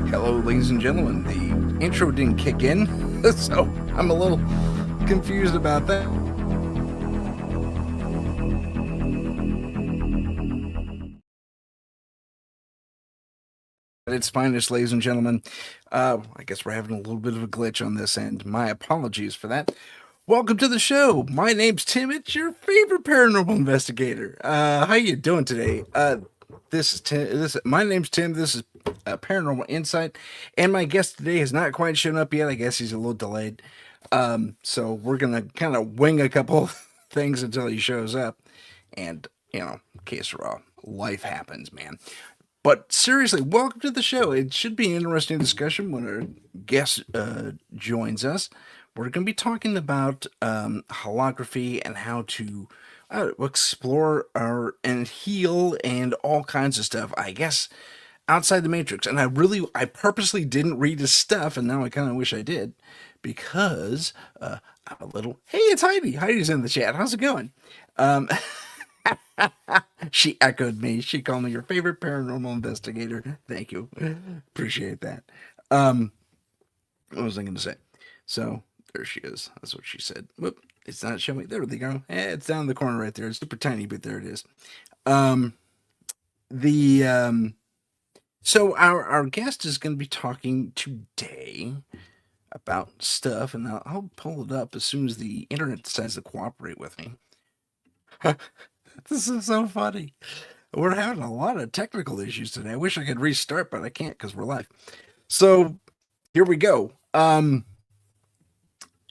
Hello, ladies and gentlemen. The intro didn't kick in, so I'm a little confused about that. At its finest, ladies and gentlemen. I guess we're having a little bit of a glitch on this end. My apologies for that. Welcome to the show. My name's Tim. It's your favorite paranormal investigator. How you doing today? This is Tim. My name's Tim. This is Paranormal Insight, and my guest today has not quite shown up yet. I guess he's a little delayed. So we're gonna kind of wing a couple things until he shows up, and in case we're all life happens, man. But seriously, welcome to the show. It should be an interesting discussion when our guest joins us. We're going to be talking about holography and how to explore and heal and all kinds of stuff. I guess outside the matrix. And I purposely didn't read his stuff, and now I kind of wish I did because I'm a little. Hey, it's Heidi. Heidi's in the chat. How's it going? She echoed me. She called me your favorite paranormal investigator. Thank you. Appreciate that. What was I going to say? So there she is. That's what she said. Whoop. It's not showing. There they go. It's down in the corner right there. It's super tiny, but there it is. So our guest is going to be talking today about stuff, and I'll pull it up as soon as the internet decides to cooperate with me. This is so funny. We're having a lot of technical issues today. I wish I could restart, but I can't because we're live. So here we go.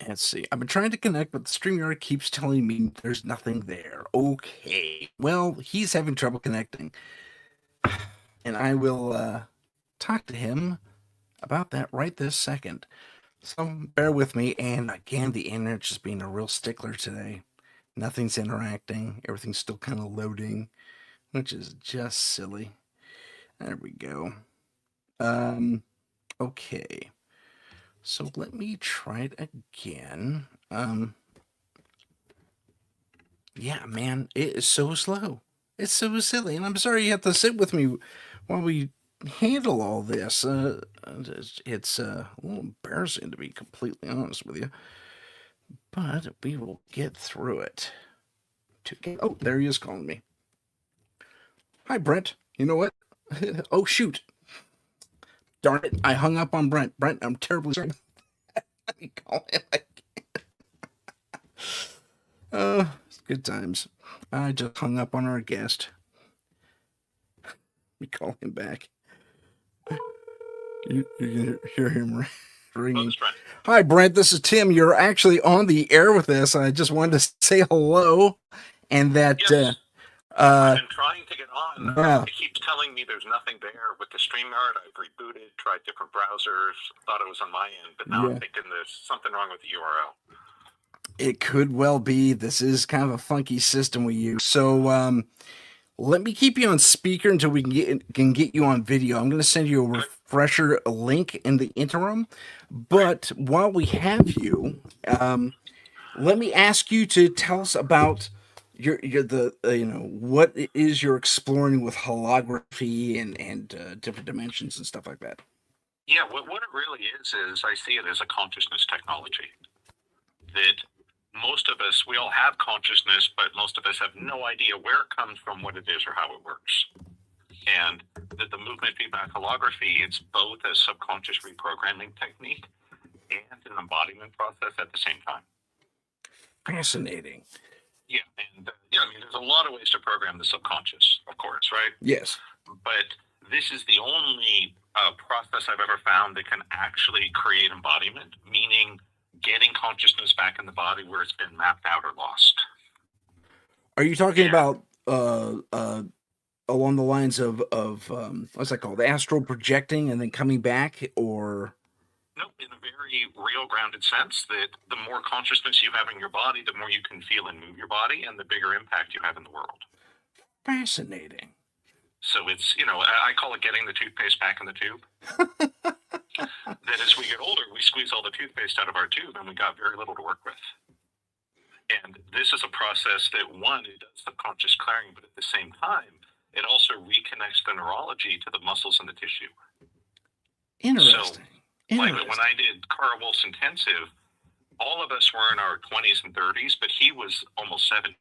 Let's see. I've been trying to connect, but the StreamYard keeps telling me there's nothing there. Okay. Well, he's having trouble connecting. And I will talk to him about that right this second. So bear with me. And again, the internet's just being a real stickler today. Nothing's interacting. Everything's still kind of loading, which is just silly. There we go. Okay. So let me try it again. Yeah, man, it is so slow. It's so silly, and I'm sorry you have to sit with me while we handle all this. It's a little embarrassing, to be completely honest with you, but we will get through it. Oh, there he is calling me. Hi, Brent. You know what? Oh, shoot. Darn it. I hung up on Brent. Brent, I'm terribly sorry. Let me call him again. It's good times. I just hung up on our guest. Let me call him back. You can hear him ringing. Hi, Brent. This is Tim. You're actually on the air with us. I just wanted to say hello, and that. Yes. I've been trying to get on. Yeah. It keeps telling me there's nothing there with the StreamYard. I've rebooted, tried different browsers, thought it was on my end, but now I'm thinking there's something wrong with the URL. It could well be. This is kind of a funky system we use. So let me keep you on speaker until we can get you on video. I'm going to send you a refresher link in the interim. But while we have you, let me ask you to tell us about what it is you're exploring with holography and different dimensions and stuff like that. Yeah, what it really is I see it as a consciousness technology. That most of us, we all have consciousness, but most of us have no idea where it comes from, what it is, or how it works. And that the movement feedback holography, it's both a subconscious reprogramming technique and an embodiment process at the same time. Fascinating. Yeah, and there's a lot of ways to program the subconscious, of course, right? Yes. But this is the only process I've ever found that can actually create embodiment, meaning getting consciousness back in the body where it's been mapped out or lost. Are you talking about along the lines of what's that called, astral projecting and then coming back, or? No, in a very real, grounded sense that the more consciousness you have in your body, the more you can feel and move your body, and the bigger impact you have in the world. Fascinating. So it's, I call it getting the toothpaste back in the tube. That as we get older, we squeeze all the toothpaste out of our tube, and we got very little to work with. And this is a process that, one, it does subconscious clearing, but at the same time, it also reconnects the neurology to the muscles and the tissue. Interesting. Like when Interesting. I did Carl Wolf's Intensive, all of us were in our 20s and 30s, but he was almost 70.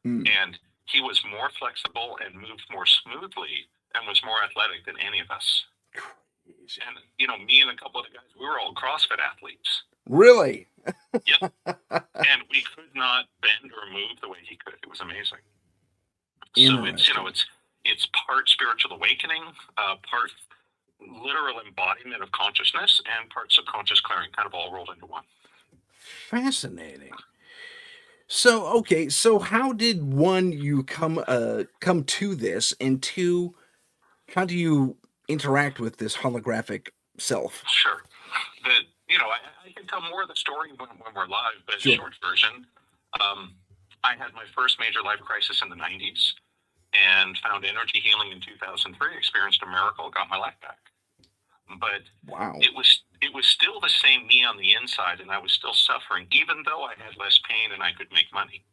Mm. And he was more flexible and moved more smoothly and was more athletic than any of us. Crazy. And, you know, me and a couple of the guys, we were all CrossFit athletes. Really? Yep. And we could not bend or move the way he could. It was amazing. So it's, you know, it's part spiritual awakening, part literal embodiment of consciousness, and part subconscious clearing, kind of all rolled into one. Fascinating. So okay, so how did one you come to this, and two, how do you interact with this holographic self? Sure. The you know, I can tell more of the story when we're live, but Sure. short version, I had my first major life crisis in the 90s and found energy healing in 2003, experienced a miracle, got my life back. But Wow. it was still the same me on the inside, and I was still suffering, even though I had less pain and I could make money.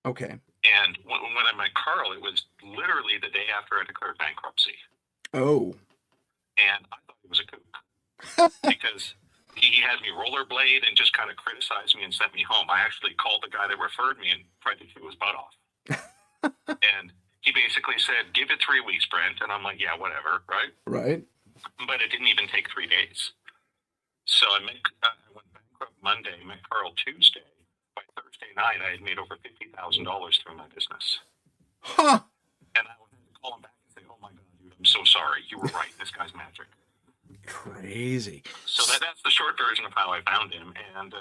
Okay. And when I met Carl, it was literally the day after I declared bankruptcy. Oh. And I thought he was a kook because he had me rollerblade and just kind of criticized me and sent me home. I actually called the guy that referred me and tried to chew his butt off. And he basically said, "Give it 3 weeks, Brent." And I'm like, "Yeah, whatever, right?" Right. But it didn't even take 3 days. So I went bankrupt Monday, met Carl Tuesday. By Thursday night, I had made over $50,000 through my business. Huh. And I would call him back and say, "Oh my God, dude, I'm so sorry. You were right. This guy's magic." Crazy. So that's the short version of how I found him. And,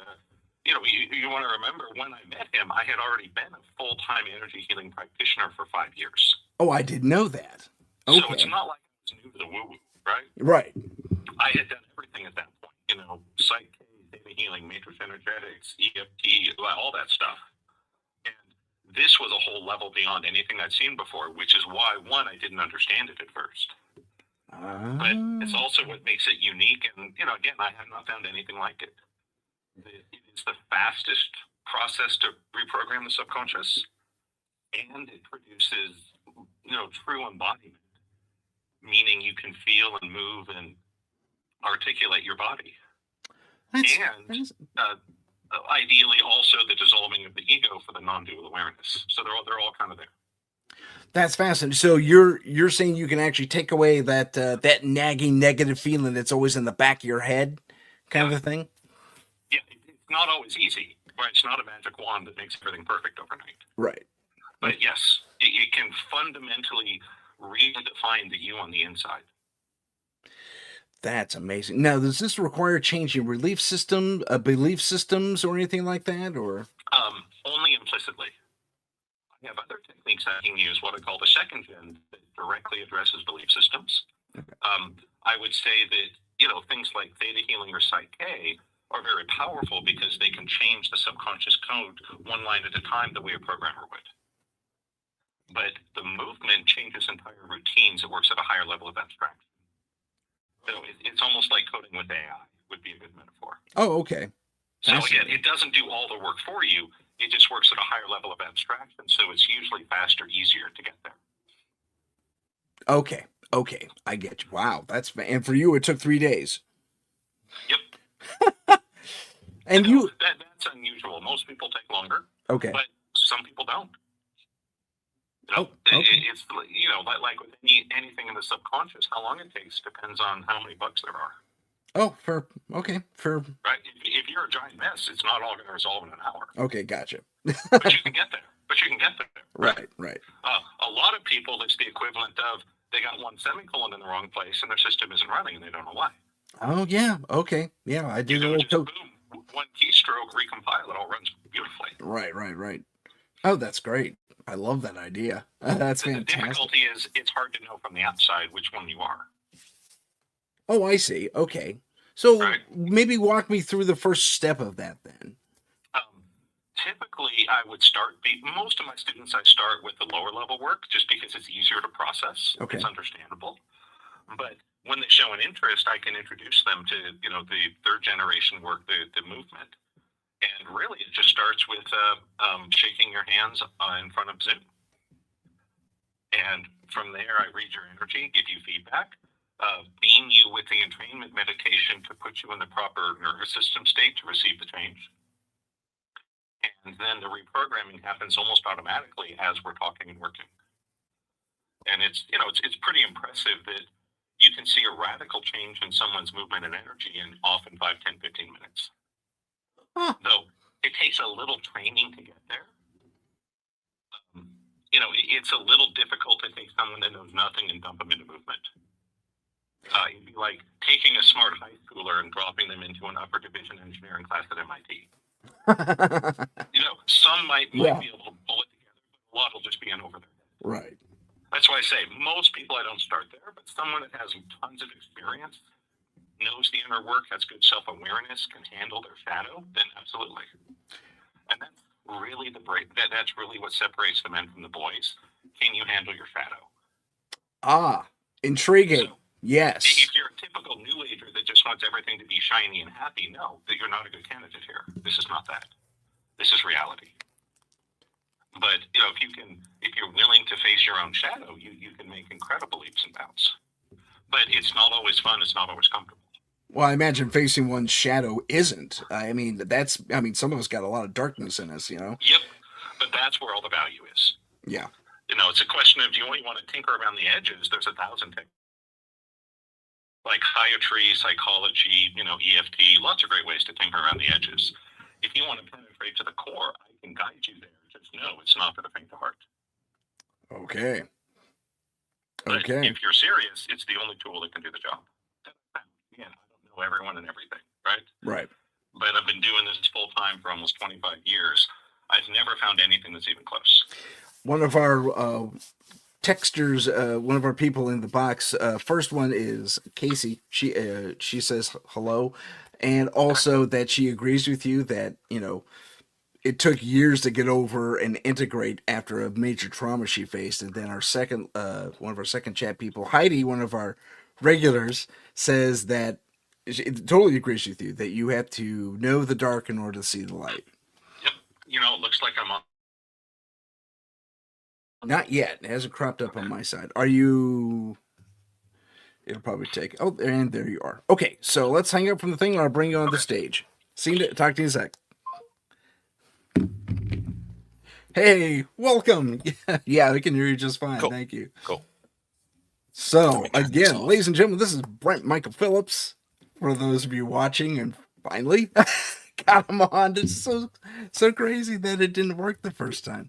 you know, you want to remember when I met him, I had already been a full-time energy healing practitioner for 5 years. Oh, I didn't know that. Okay. So it's not like I was new to the woo-woo, right? Right. I had done everything at that point, you know, psych, data healing, matrix energetics, EFT, all that stuff. And this was a whole level beyond anything I'd seen before, which is why, one, I didn't understand it at first. But it's also what makes it unique. And, you know, again, I have not found anything like it. It is the fastest process to reprogram the subconscious, and it produces, you know, true embodiment, meaning you can feel and move and articulate your body. And ideally also the dissolving of the ego for the non-dual awareness. So they're all kind of there. That's fascinating. So you're saying you can actually take away that nagging negative feeling that's always in the back of your head, kind of a thing. Yeah, it's not always easy. Right? It's not a magic wand that makes everything perfect overnight. Right. But yes, it can fundamentally redefine the you on the inside. That's amazing. Now, does this require changing belief systems, or anything like that, or? Only implicitly. I have other techniques I can use, what I call the second gen, that directly addresses belief systems. Okay. I would say that, you know, things like theta healing or psyche are very powerful because they can change the subconscious code one line at a time the way a programmer would. But the movement changes entire routines. It works at a higher level of abstraction. So it's almost like coding with AI would be a good metaphor. Oh, okay. So again, it doesn't do all the work for you. It just works at a higher level of abstraction. So it's usually faster, easier to get there. Okay. Okay. I get you. Wow. And for you, it took 3 days. Yep. And that's unusual. Most people take longer. Okay. But some people don't. You know, okay. It's, you know, like with anything in the subconscious, how long it takes depends on how many bugs there are. Oh, right. If you're a giant mess, it's not all going to resolve in an hour. Okay, gotcha. But you can get there. Right. A lot of people, it's the equivalent of they got one semicolon in the wrong place and their system isn't running and they don't know why. Oh yeah. Okay. Yeah, I did a little boom, one keystroke, recompile, it all runs beautifully. Right. Oh, that's great. I love that idea. That's fantastic. The difficulty is it's hard to know from the outside which one you are. Oh, I see. Okay. So maybe walk me through the first step of that then. Typically, I would most of my students, I start with the lower level work just because it's easier to process. Okay. It's understandable. But when they show an interest, I can introduce them to, you know, the third generation work, the movement. And really, it just starts with shaking your hands in front of Zoom. And from there, I read your energy, give you feedback. beam you with the entrainment medication to put you in the proper nervous system state to receive the change. And then the reprogramming happens almost automatically as we're talking and working. And it's pretty impressive that you can see a radical change in someone's movement and energy in often 5, 10, 15 minutes. Huh. Though it takes a little training to get there. It's a little difficult to take someone that knows nothing and dump them into movement. It'd be like taking a smart high schooler and dropping them into an upper division engineering class at MIT. Some might be able to pull it together, but a lot will just be in over their head. Right. That's why I say most people I don't start there, but someone that has tons of experience, knows the inner work, has good self-awareness, can handle their shadow, then absolutely. And that's really that's really what separates the men from the boys. Can you handle your shadow? Ah, intriguing. So, yes. If you're a typical new ager that just wants everything to be shiny and happy, no, that you're not a good candidate here. This is not that. This is reality. But if you're willing to face your own shadow, you can make incredible leaps and bounds. But it's not always fun. It's not always comfortable. Well, I imagine facing one's shadow isn't. Some of us got a lot of darkness in us, Yep. But that's where all the value is. Yeah. It's a question of, do you only want to tinker around the edges? There's 1,000 things. Like psychiatry, psychology, EFT, lots of great ways to tinker around the edges. If you want to penetrate to the core, I can guide you there. Just know it's not for the faint of heart. Okay. But okay. If you're serious, it's the only tool that can do the job. Again, I don't know everyone and everything, right? Right. But I've been doing this full time for almost 25 years. I've never found anything that's even close. One of our texters, one of our people in the box, first one is Casey. She says hello, and also that she agrees with you that it took years to get over and integrate after a major trauma she faced. And then our second, one of our second chat people, Heidi, one of our regulars, says that it totally agrees with you that you have to know the dark in order to see the light. Yep. It looks like I'm on. Not yet. It hasn't cropped up on my side. Are you? It'll probably take. Oh, and there you are. Okay, so let's hang up from the thing, and I'll bring you on the stage. Talk to you in a sec. Hey, welcome. Yeah, we can hear you just fine. Cool. Thank you. Cool. So, again, ladies and gentlemen, this is Brent Michael Phillips. For those of you watching, and finally got him on. It's so crazy that it didn't work the first time.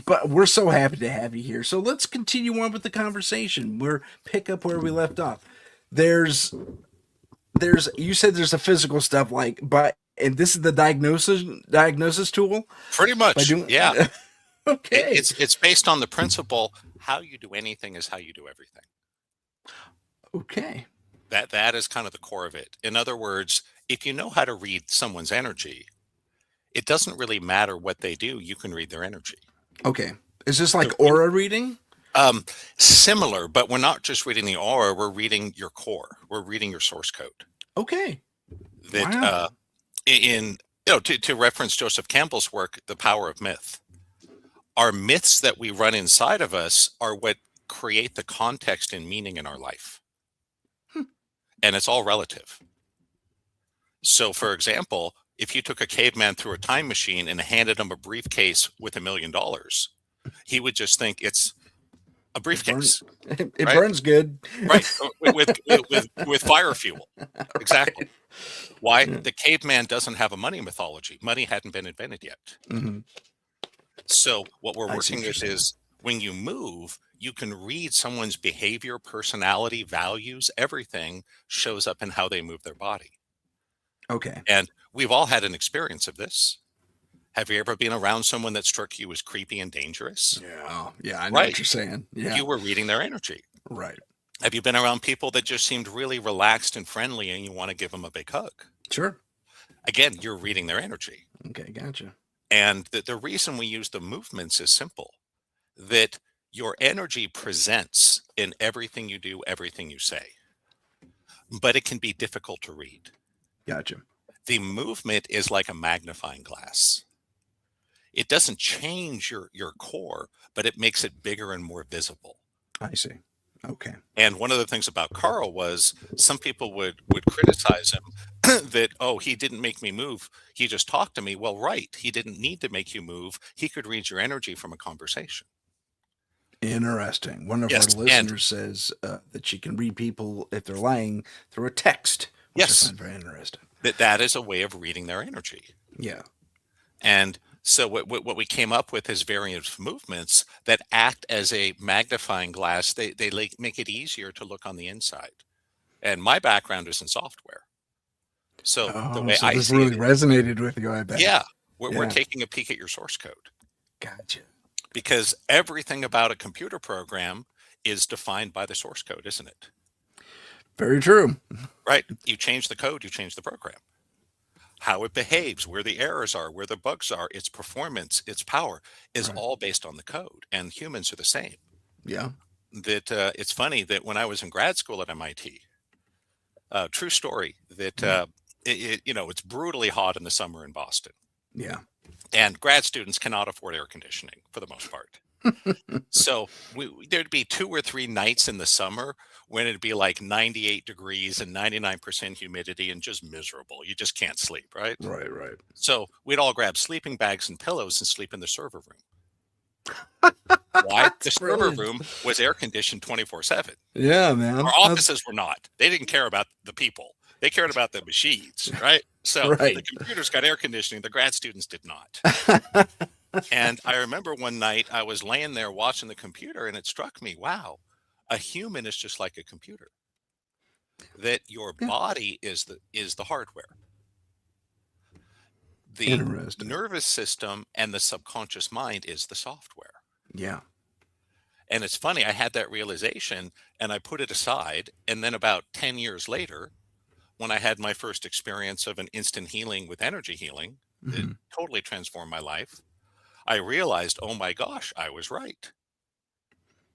But we're so happy to have you here. So let's continue on with the conversation. We're pick up where we left off. You said there's a physical stuff and this is the diagnosis tool? Pretty much. Yeah. Okay. It's based on the principle, how you do anything is how you do everything. Okay. That is kind of the core of it. In other words, if you know how to read someone's energy, it doesn't really matter what they do. You can read their energy. Okay. Is this like aura reading? Similar, but we're not just reading the aura. We're reading your core. We're reading your source code. Okay. That to reference Joseph Campbell's work, The Power of Myth. Our myths that we run inside of us are what create the context and meaning in our life. And it's all relative. So, for example, if you took a caveman through a time machine and handed him a briefcase with $1 million, he would just think it's a briefcase. It burns good. Right. With fire fuel. Exactly. Why? Yeah. The caveman doesn't have a money mythology. Money hadn't been invented yet. Mm-hmm. So what we're working with is when you move, you can read someone's behavior, personality, values, everything shows up in how they move their body. Okay. And we've all had an experience of this. Have you ever been around someone that struck you as creepy and dangerous? Yeah, I know what you're saying. Yeah. You were reading their energy. Right. Have you been around people that just seemed really relaxed and friendly and you want to give them a big hug? Sure. Again, you're reading their energy. Okay, gotcha. And the reason we use the movements is simple, that your energy presents in everything you do, everything you say, but it can be difficult to read. Gotcha. The movement is like a magnifying glass. It doesn't change your core, but it makes it bigger and more visible. I see. Okay. And one of the things about Carl was some people would criticize him that, oh, he didn't make me move. He just talked to me. Well, right. He didn't need to make you move. He could read your energy from a conversation. Interesting. One of our Yes. And listeners says that she can read people if they're lying through a text, which I yes, find very interesting. that is a way of reading their energy. Yeah. And so what we came up with is various movements that act as a magnifying glass. They make it easier to look on the inside. And my background is in software. So the Oh, way so I this see it really is, resonated with you, I bet. yeah, we're Yeah. taking a peek at your source code Gotcha. because everything about a computer program is defined by the source code, isn't it? Very true. Right? You change the code, you change the program. How it behaves, where the errors are, where the bugs are, its performance, its power is Right. all based on the code. And humans are the same. Yeah. That it's funny that when I was in grad school at MIT, true story that it's brutally hot in the summer in Boston, Yeah. and grad students cannot afford air conditioning for the most part. So there'd be 2 or 3 nights in the summer when it'd be like 98 degrees and 99% humidity and just miserable. You just can't sleep, right? Right. Right. So we'd all grab sleeping bags and pillows and sleep in the server room. Why? The That's server brilliant. room was air conditioned 24/7. Yeah, man. Our offices were not. They didn't care about the people. They cared about the machines, right? So the Right. computers got air conditioning. The grad students did not. And I remember one night I was laying there watching the computer and it struck me, wow, a human is just like a computer. That your Yeah. body is the hardware. The Interesting. nervous system and the subconscious mind is the software. Yeah. And it's funny, I had that realization and I put it aside. And then about 10 years later, when I had my first experience of an instant healing with energy healing that Hmm. totally transformed my life, I realized, oh my gosh, I was right.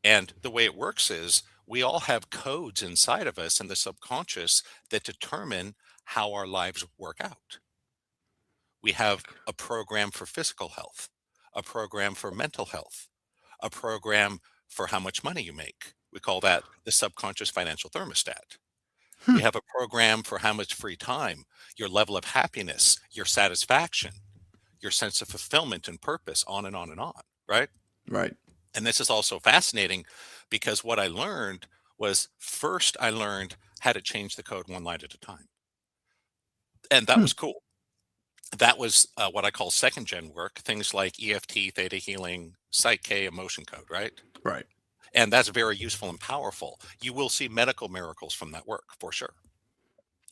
And the way it works is we all have codes inside of us in the subconscious that determine how our lives work out. We have a program for physical health, a program for mental health, a program for how much money you make. We call that the subconscious financial thermostat. Hmm. We have a program for how much free time, your level of happiness, your satisfaction, your sense of fulfillment and purpose, on and on and on, right? Right. And this is also fascinating because what I learned was first I learned how to change the code one line at a time. And that Hmm. was cool. That was what I call second gen work, things like EFT, theta healing, Psych K, emotion code, right? Right. And that's very useful and powerful. You will see medical miracles from that work for sure.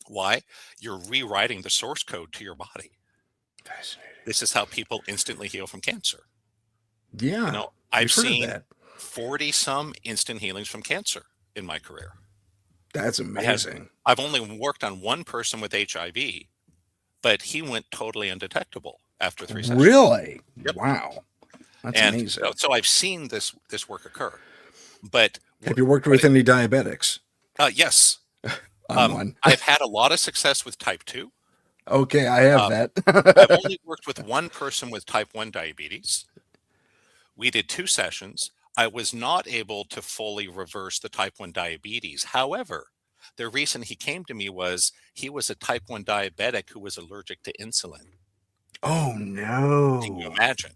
Why? You're rewriting the source code to your body. Fascinating. This is how people instantly heal from cancer. Yeah. I've We've heard of seen that. 40 some instant healings from cancer in my career. That's amazing. I've only worked on one person with HIV, but he went totally undetectable after 3 sessions. Really? Yep. Wow. That's And amazing. so I've seen this work occur. But Have you worked with any diabetics? yes, I'm one. I've had a lot of success with type 2. Okay, I have I've that. only worked with one person with type 1 diabetes. We did 2 sessions. I was not able to fully reverse the type 1 diabetes. However, the reason he came to me was he was a type 1 diabetic who was allergic to insulin. Oh Can you no. imagine?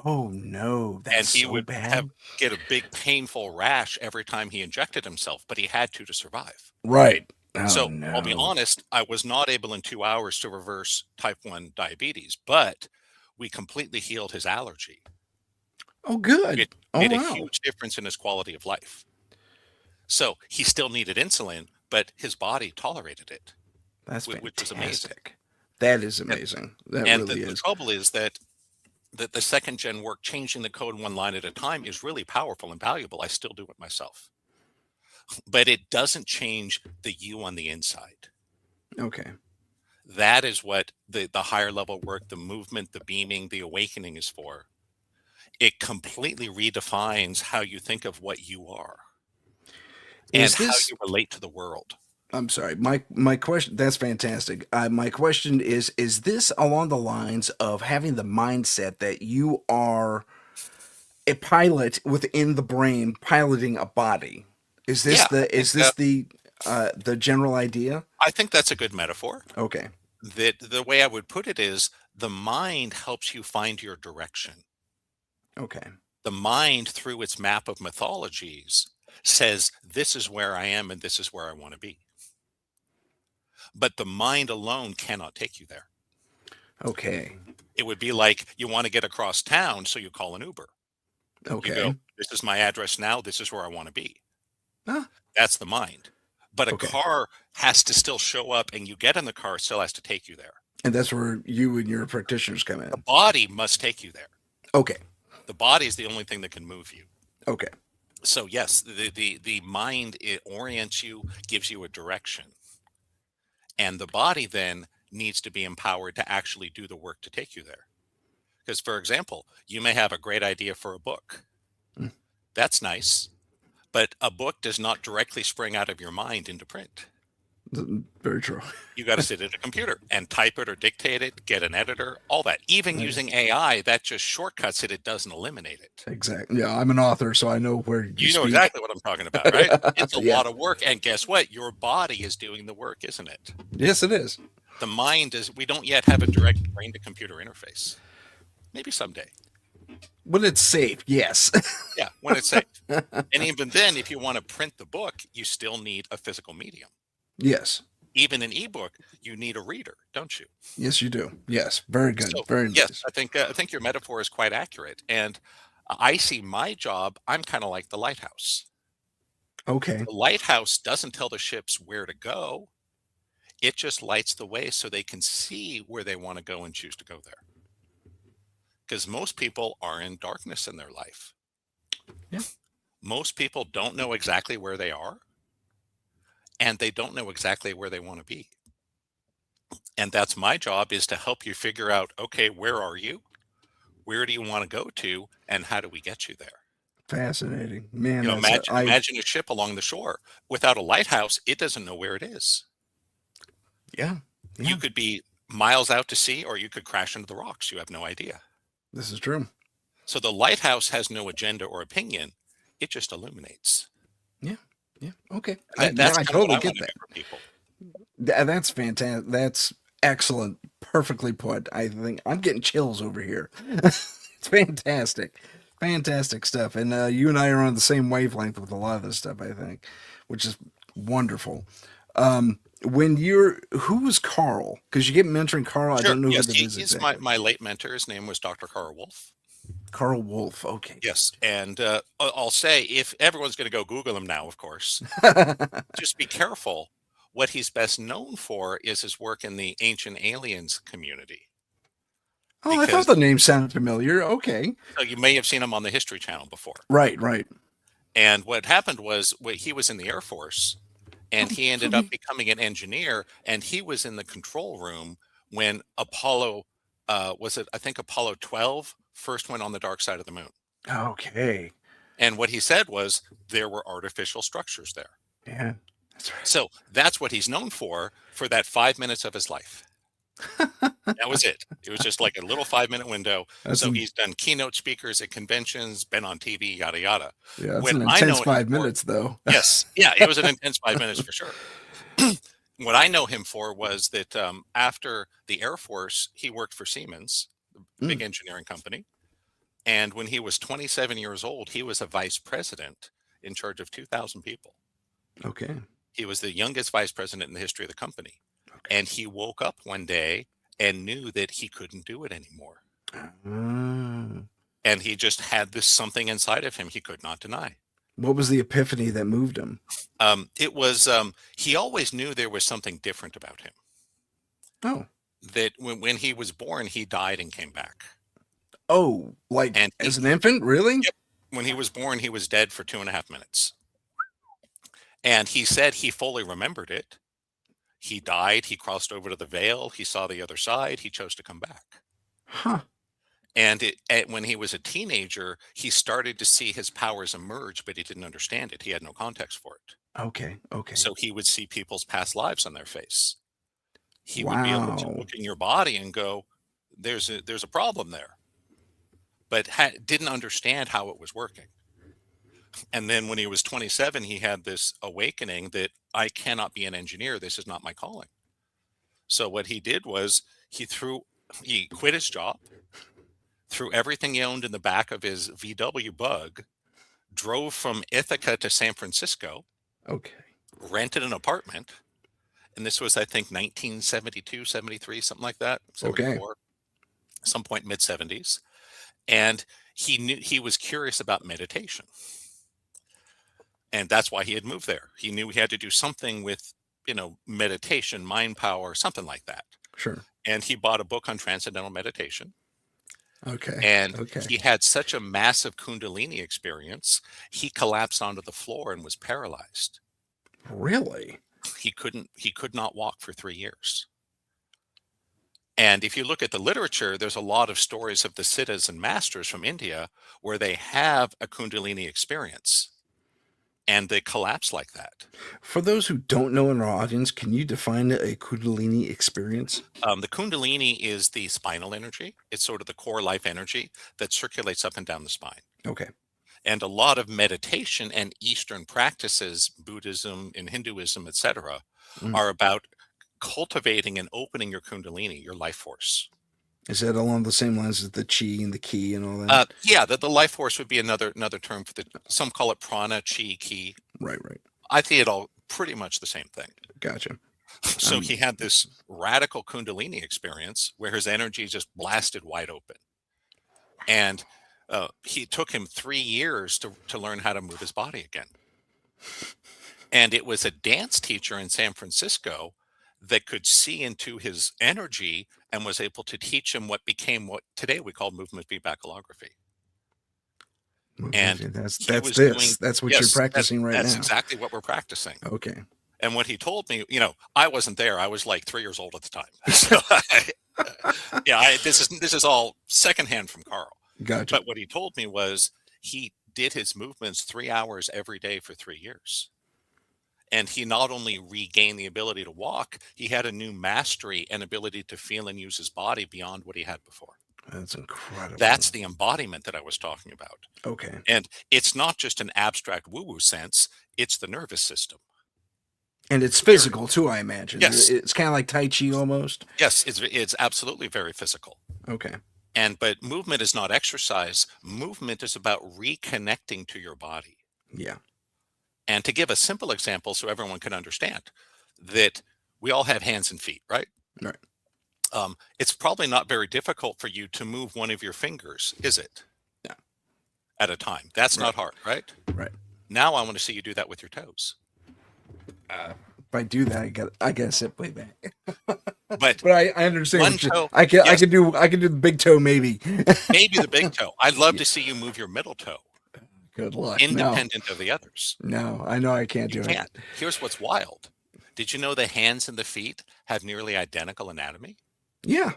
Oh no. And That's he so would bad. get a big painful rash every time he injected himself, but he had to survive. Right. Oh So no. I'll be honest, I was not able in 2 hours to reverse type 1 diabetes, but we completely healed his allergy. Oh good. It Oh made a wow. huge difference in his quality of life. So he still needed insulin, but his body tolerated it, That's which was amazing. fantastic. That is amazing. That And really the is. trouble is that the second gen work, changing the code one line at a time, is really powerful and valuable. I still do it myself, but it doesn't change the you on the inside. Okay. That is what the higher level work, the movement, the beaming, the awakening is for. It completely redefines how you think of what you are and Is how this you relate to the world. I'm sorry. My question that's fantastic. My question is this along the lines of having the mindset that you are a pilot within the brain piloting a body? Is this Yeah, the general idea? I think that's a good metaphor. Okay. That the way I would put it is the mind helps you find your direction. Okay. The mind, through its map of mythologies, says this is where I am and this is where I want to be. But the mind alone cannot take you there. Okay. It would be like you want to get across town, so you call an Uber. You go, Okay. this is my address now, this is where I want to be. Huh? That's the mind. But a Okay. car has to still show up, and you get in the car, still has to take you there. And that's where you and your practitioners come in. The body must take you there. Okay. The body is the only thing that can move you. Okay. So yes, the mind, it orients you, gives you a direction. And the body then needs to be empowered to actually do the work to take you there. Because, for example, you may have a great idea for a book. Mm. That's nice. But a book does not directly spring out of your mind into print. Very true. You got to sit at a computer and type it or dictate it, get an editor, all that. Even Right. using AI, that just shortcuts it. It doesn't eliminate it. Exactly. Yeah, I'm an author, so I know where You know speak. exactly what I'm talking about, right? It's a Yeah. lot of work. And guess what? Your body is doing the work, isn't it? Yes, it is. The mind is, we don't yet have a direct brain to computer interface. Maybe someday. When it's safe, yes. Yeah, when it's safe. And even then, if you want to print the book, you still need a physical medium. Yes. Even an ebook, you need a reader, don't you? Yes, you do. Yes. Very good. So, Very nice. yes, I think your metaphor is quite accurate. And I see my job, I'm kind of like the lighthouse. Okay. The lighthouse doesn't tell the ships where to go. It just lights the way so they can see where they want to go and choose to go there. Because most people are in darkness in their life. Yeah. Most people don't know exactly where they are, and they don't know exactly where they want to be. And that's my job, is to help you figure out, okay, where are you? Where do you want to go to? And how do we get you there? Fascinating. Man, You know, that's imagine a ship along the shore. Without a lighthouse, it doesn't know where it is. yeah. You could be miles out to sea, or you could crash into the rocks. You have no idea. This is true. So the lighthouse has no agenda or opinion. It just illuminates. Yeah. Okay. That's I kind of what totally I get want to that. do for people. That's fantastic. That's excellent. Perfectly put. I think I'm getting chills over here. It's fantastic. Fantastic stuff. And you and I are on the same wavelength with a lot of this stuff, I think, which is wonderful. Who was Carl? Because you get mentoring Carl. Sure. I don't know Yes, who that is he's exactly. my late mentor. His name was Dr. Carl Wolf. Carl Wolf. Okay. Yes. And I'll say, if everyone's going to go Google him now, of course, just be careful. What he's best known for is his work in the ancient aliens community. Oh, I thought the name sounded familiar. Okay. So you may have seen him on the History Channel before. Right. And what happened was, he was in the Air Force, and he ended up becoming an engineer, and he was in the control room when Apollo, I think Apollo 12 first went on the dark side of the moon. Okay. And what he said was there were artificial structures there. Yeah. That's right. So that's what he's known for that 5 minutes of his life. That was it. It was just like a little 5-minute window. He's done keynote speakers at conventions, been on TV, yada, yada. Yeah, it's an intense 5 minutes, though. Yes. Yeah, it was an intense 5 minutes for sure. What I know him for was that after the Air Force, he worked for Siemens, the big engineering company. And when he was 27 years old, he was a vice president in charge of 2,000 people. Okay. He was the youngest vice president in the history of the company. Okay. And he woke up one day and knew that he couldn't do it anymore. And he just had this something inside of him he could not deny. What was the epiphany that moved him? It was, he always knew there was something different about him. Oh. That when he was born, he died and came back. Oh, like as an infant? Really? Yep. When he was born, he was dead for 2.5 minutes. And he said he fully remembered it. He died. He crossed over to the veil. He saw the other side. He chose to come back. Huh. And when he was a teenager, he started to see his powers emerge, but he didn't understand it. He had no context for it. Okay. So he would see people's past lives on their face. He would be able to look in your body and go, there's a problem there. But didn't understand how it was working. And then when he was 27, he had this awakening that I cannot be an engineer. This is not my calling. So what he did was he quit his job, threw everything he owned in the back of his VW Bug, drove from Ithaca to San Francisco, Okay. rented an apartment. And this was, I think, 1972, 73, something like that, Okay. 74, some point mid 70s. And he was curious about meditation. And that's why he had moved there. He knew he had to do something with, meditation, mind power, something like that. Sure. And he bought a book on transcendental meditation. Okay. And Okay. he had such a massive Kundalini experience, he collapsed onto the floor and was paralyzed. Really? He could not walk for 3 years. And if you look at the literature, there's a lot of stories of the siddhas and masters from India where they have a Kundalini experience and they collapse like that. For those who don't know in our audience, can you define a Kundalini experience? The Kundalini is the spinal energy. It's sort of the core life energy that circulates up and down the spine. Okay. And a lot of meditation and Eastern practices, Buddhism and Hinduism, etc., are about cultivating and opening your Kundalini, your life force. Is that along the same lines as the chi and the ki and all that? Yeah, the life force would be another term for some call it prana, chi, ki. Right. I see it all pretty much the same thing. Gotcha. So he had this radical Kundalini experience where his energy just blasted wide open. And he took him 3 years to learn how to move his body again. And it was a dance teacher in San Francisco that could see into his energy and was able to teach him what became what today we call movement feedback holography. And that's what you're practicing right now. That's exactly what we're practicing. Okay. And what he told me, I wasn't there. I was like 3 years old at the time. So this is all secondhand from Carl. Gotcha. But what he told me was he did his movements 3 hours every day for 3 years. And he not only regained the ability to walk, he had a new mastery and ability to feel and use his body beyond what he had before. That's incredible. That's the embodiment that I was talking about. Okay. And it's not just an abstract woo-woo sense, it's the nervous system. And it's physical too, I imagine. Yes. It's kind of like Tai Chi almost. Yes, it's absolutely very physical. Okay. But movement is not exercise. Movement is about reconnecting to your body. Yeah. And to give a simple example so everyone can understand that we all have hands and feet, right? Right. It's probably not very difficult for you to move one of your fingers, is it? No. At a time. That's not hard, right? Right. Now I want to see you do that with your toes. If I do that, I gotta sit way back. But I understand. one toe, I can do the big toe maybe. Maybe the big toe. I'd love to see you move your middle toe. Good luck. Independent of the others. No, I know I can't You do can't. it. Here's what's wild. Did you know the hands and the feet have nearly identical anatomy? Yeah.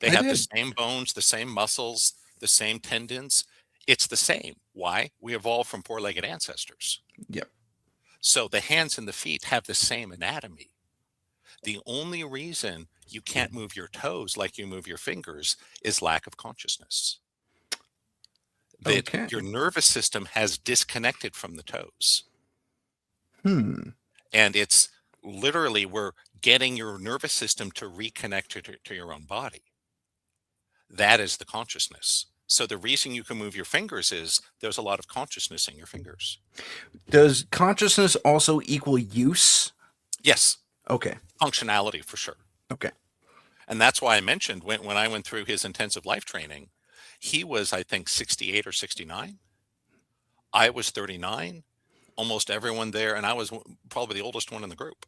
They I have the did. same bones, the same muscles, the same tendons. It's the same. Why? We evolved from four-legged ancestors. Yep. So the hands and the feet have the same anatomy. The only reason you can't move your toes like you move your fingers is lack of consciousness. That Okay. your nervous system has disconnected from the toes. Hmm. And it's literally we're getting your nervous system to reconnect to your own body. That is the consciousness. So the reason you can move your fingers is there's a lot of consciousness in your fingers. Does consciousness also equal use? Yes. Okay. Functionality for sure. Okay. And that's why I mentioned when I went through his intensive life training, he was, I think, 68 or 69. I was 39, almost everyone there. And I was probably the oldest one in the group.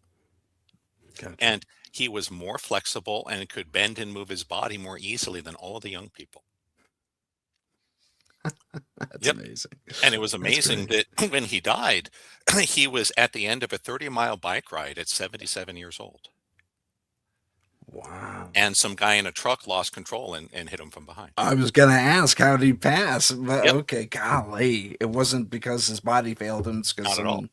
Gotcha. And he was more flexible and could bend and move his body more easily than all of the young people. That's amazing. And it was amazing that when he died, he was at the end of a 30-mile bike ride at 77 years old. Wow. And some guy in a truck lost control and hit him from behind. I was going to ask, how did he pass? But Yep. okay, golly. It wasn't because his body failed him. It's because Not at all. someone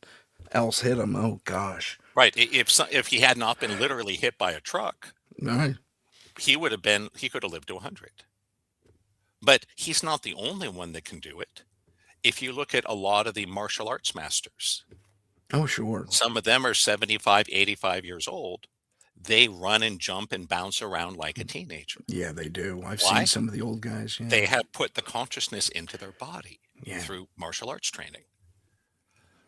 else hit him. Oh, gosh. Right. If he had not been literally hit by a truck, All right. he could have lived to 100. But he's not the only one that can do it. if you look at a lot of the martial arts masters, Oh, sure. some of them are 75, 85 years old. They run and jump and bounce around like a teenager. Yeah, they do. I've seen Why? some of the old guys. Yeah. They have put the consciousness into their body Yeah. through martial arts training.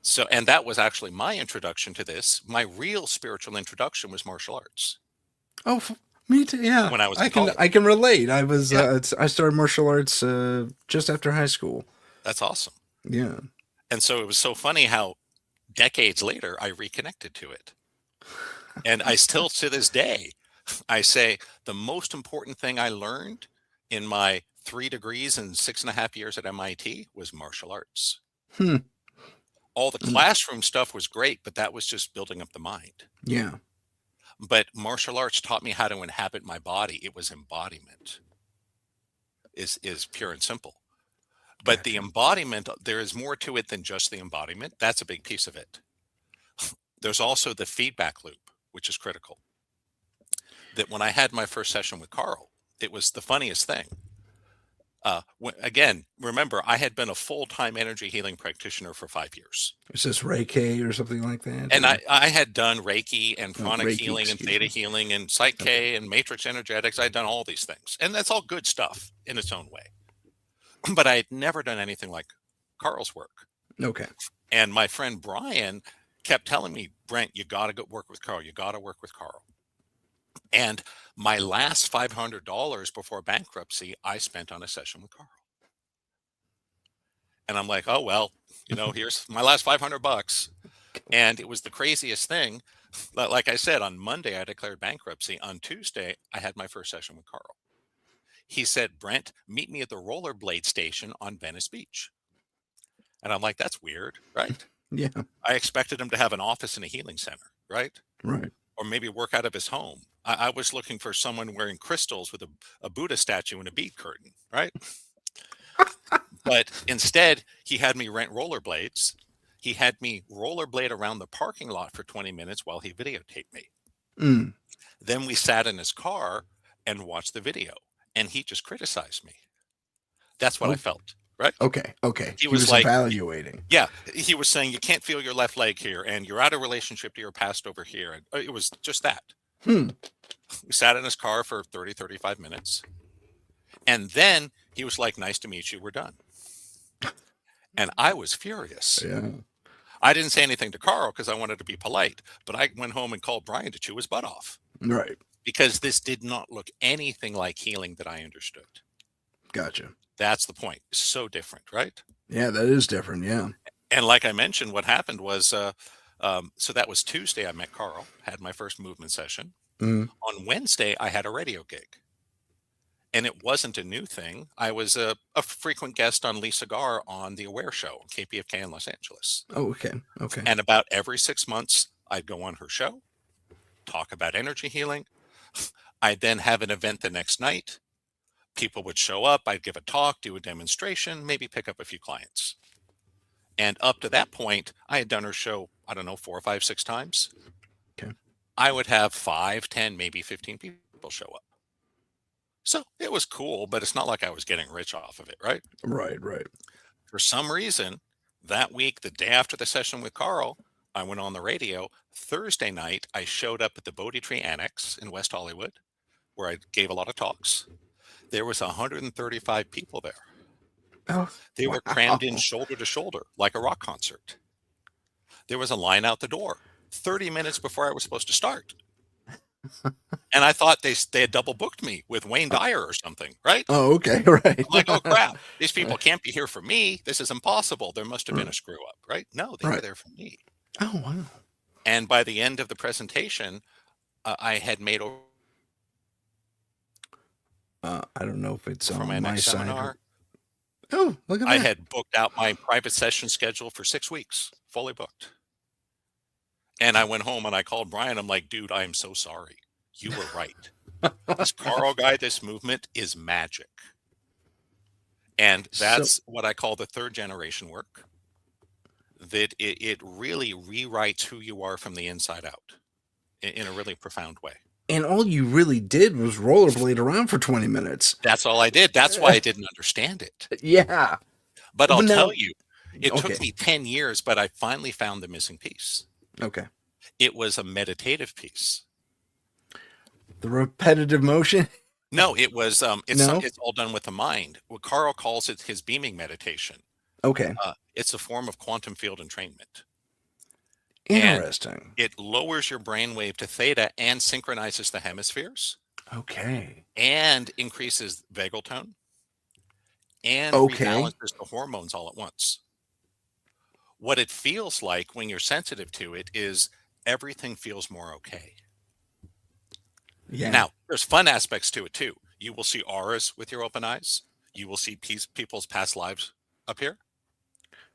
So, and that was actually my introduction to this. My real spiritual introduction was martial arts. Oh, me too. Yeah. When I was I in can college. I can relate. I was Yeah. I started martial arts just after high school. That's awesome. Yeah. And so it was so funny how decades later I reconnected to it. And I still to this day, I say the most important thing I learned in my 3 degrees and 6.5 years at MIT was martial arts. Hmm. All the classroom stuff was great, but that was just building up the mind. Yeah. But martial arts taught me how to inhabit my body. It was embodiment, is pure and simple. But the embodiment, there is more to it than just the embodiment. That's a big piece of it. There's also the feedback loop, which is critical. That when I had my first session with Carl, it was the funniest thing. Again, remember, I had been a full-time energy healing practitioner for 5 years. Is this Reiki or something like that? And or? I had done Reiki and pranic Reiki, healing and excuse theta me. healing and Psych K and matrix energetics. I'd done all these things. And that's all good stuff in its own way. But I had never done anything like Carl's work. Okay. And my friend Brian kept telling me, Brent, you got to go work with Carl. You got to work with Carl. And my last $500 before bankruptcy, I spent on a session with Carl. And I'm like, oh, well, here's my last $500. And it was the craziest thing. Like I said, on Monday, I declared bankruptcy. On Tuesday, I had my first session with Carl. He said, Brent, meet me at the rollerblade station on Venice Beach. And I'm like, that's weird, right? Yeah. I expected him to have an office in a healing center, right? Right. Or maybe work out of his home. I was looking for someone wearing crystals with a Buddha statue and a bead curtain, right? But instead, he had me rent rollerblades. He had me rollerblade around the parking lot for 20 minutes while he videotaped me. Mm. Then we sat in his car and watched the video, and he just criticized me. That's what I felt, right? Okay. Okay. He He was was like- evaluating. Yeah, he was saying you can't feel your left leg here, and you're out of relationship to your past over here. And it was just that. Hmm. We sat in his car for 30, 35 minutes. And then he was like, nice to meet you. We're done. And I was furious. Yeah. I didn't say anything to Carl because I wanted to be polite, but I went home and called Brian to chew his butt off Right. because this did not look anything like healing that I understood. Gotcha. That's the point. So different, right? Yeah, that is different. Yeah. And like I mentioned, what happened was, so that was Tuesday. I met Carl, had my first movement session. Mm. On Wednesday, I had a radio gig. And it wasn't a new thing. I was a frequent guest on Lisa Garr on The Aware Show, KPFK in Los Angeles. Oh, okay. Okay. And about every 6 months, I'd go on her show, talk about energy healing. I'd then have an event the next night. People would show up. I'd give a talk, do a demonstration, maybe pick up a few clients. And up to that point, I had done her show, I don't know, 4, 5, 6 times. Okay. I would have 5, 10, maybe 15 people show up. So it was cool, but it's not like I was getting rich off of it, right? Right. Right. For some reason, that week, the day after the session with Carl, I went on the radio. Thursday night, I showed up at the Bodhi Tree Annex in West Hollywood, where I gave a lot of talks. There was 135 people there. Oh, They were crammed in shoulder to shoulder, like a rock concert. There was a line out the door 30 minutes before I was supposed to start. And I thought they had double booked me with Wayne Dyer or something, right? Oh, okay. Right. I'm like, oh crap, these people can't be here for me. This is impossible. There must have been a screw up, right? No, they were Right. there for me. Oh, wow. And by the end of the presentation, I had made over I don't know if it's for on my my next side. seminar. Oh, look at I that. had booked out my private session schedule for 6 weeks, fully booked. And I went home and I called Brian. I'm like, dude, I am so sorry. You were right. This Carl guy, this movement is magic. And that's what I call the third generation work. That it really rewrites who you are from the inside out in a really profound way. And all you really did was rollerblade around for 20 minutes. That's all I did. That's why I didn't understand it. Yeah. But I'll Well, now- tell you, It took Okay. me 10 years, but I finally found the missing piece. Okay. It was a meditative piece. The repetitive motion. No, it was No. it's all done with the mind. What Carl calls it his beaming meditation. Okay. It's a form of quantum field entrainment. And Interesting. it lowers your brainwave to theta and synchronizes the hemispheres Okay. and increases vagal tone and Okay. rebalances the hormones all at once. What it feels like when you're sensitive to it is everything feels more okay. Yeah. Now, there's fun aspects to it too. You will see auras with your open eyes. You will see people's past lives appear.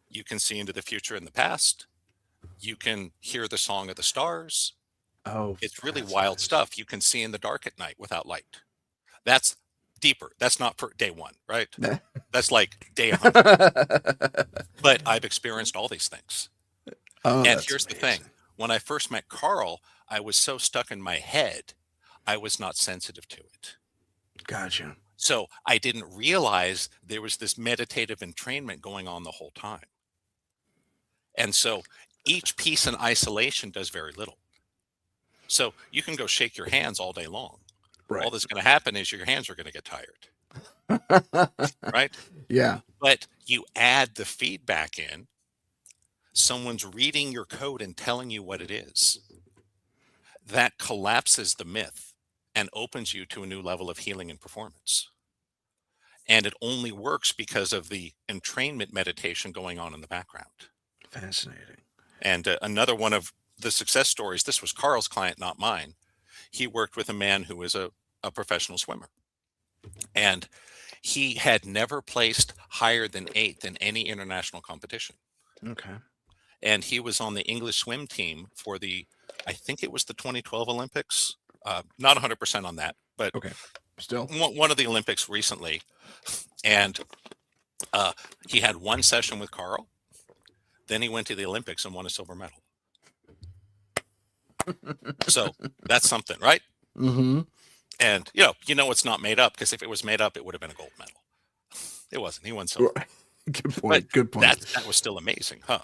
You can see into the future and the past. You can hear the song of the stars. Oh, It's really that's wild nice. stuff. You can see in the dark at night without light. That's deeper. That's not for day one, right? That's like day 100. But I've experienced all these things. Oh, And that's here's the amazing. thing. When I first met Carl, I was so stuck in my head, I was not sensitive to it. Gotcha. So I didn't realize there was this meditative entrainment going on the whole time. And so each piece in isolation does very little. So you can go shake your hands all day long. Right. All that's going to happen is your hands are going to get tired, right? Yeah. But you add the feedback in, someone's reading your code and telling you what it is. That collapses the myth and opens you to a new level of healing and performance. And it only works because of the entrainment meditation going on in the background. Fascinating. And another one of the success stories, this was Carl's client, not mine. He worked with a man who was a professional swimmer. And he had never placed higher than 8th in any international competition. Okay. And he was on the English swim team for I think it was the 2012 Olympics. Not 100% on that, but Okay. Still. one of the Olympics recently. And he had one session with Carl. Then he went to the Olympics and won a silver medal. So that's something, right? Mm-hmm. And you know it's not made up, because if it was made up, it would have been a gold medal. It wasn't. He won silver. Good point. But Good point. that was still amazing, huh?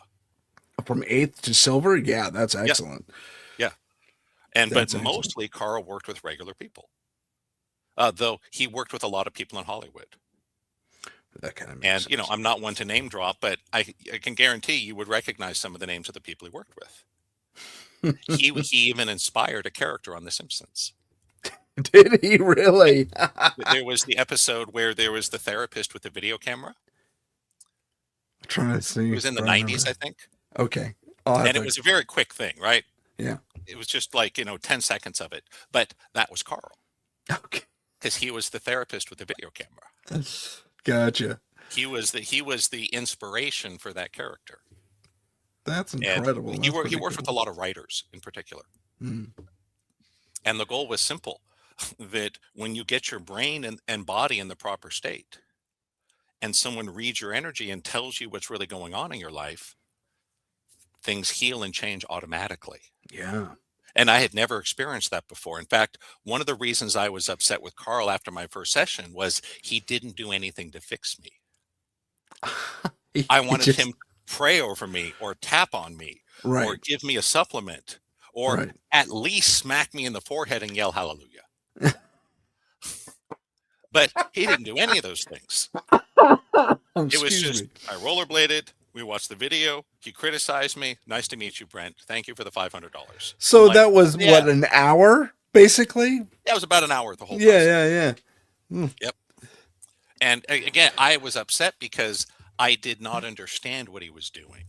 From 8th to silver? Yeah, that's excellent. Yeah. And That's but excellent. mostly Carl worked with regular people. Though he worked with a lot of people in Hollywood. That kind of makes And sense. I'm not one to name drop, but I can guarantee you would recognize some of the names of the people he worked with. He even inspired a character on The Simpsons. Did he really? There was the episode where there was the therapist with the video camera. I'm trying to see. It was in the 90s, I think. Okay. And it was a very quick thing, right? Yeah. It was just like, 10 seconds of it. But that was Carl, Okay. because he was the therapist with the video camera. Gotcha. He was the inspiration for that character. That's incredible. And he worked with a lot of writers in particular. Mm. And the goal was simple, that when you get your brain and body in the proper state, and someone reads your energy and tells you what's really going on in your life, things heal and change automatically. Yeah. And I had never experienced that before. In fact, one of the reasons I was upset with Carl after my first session was he didn't do anything to fix me. I wanted him to pray over me or tap on me, right, or give me a supplement, or right, at least smack me in the forehead and yell hallelujah. But he didn't do any of those things. It was just, I rollerbladed. We watched the video. He criticized me. Nice to meet you, Brent. Thank you for the $500. So that was what, an hour, basically? Yeah, it was about an hour the whole process. Yeah. Yep. And again, I was upset because I did not understand what he was doing.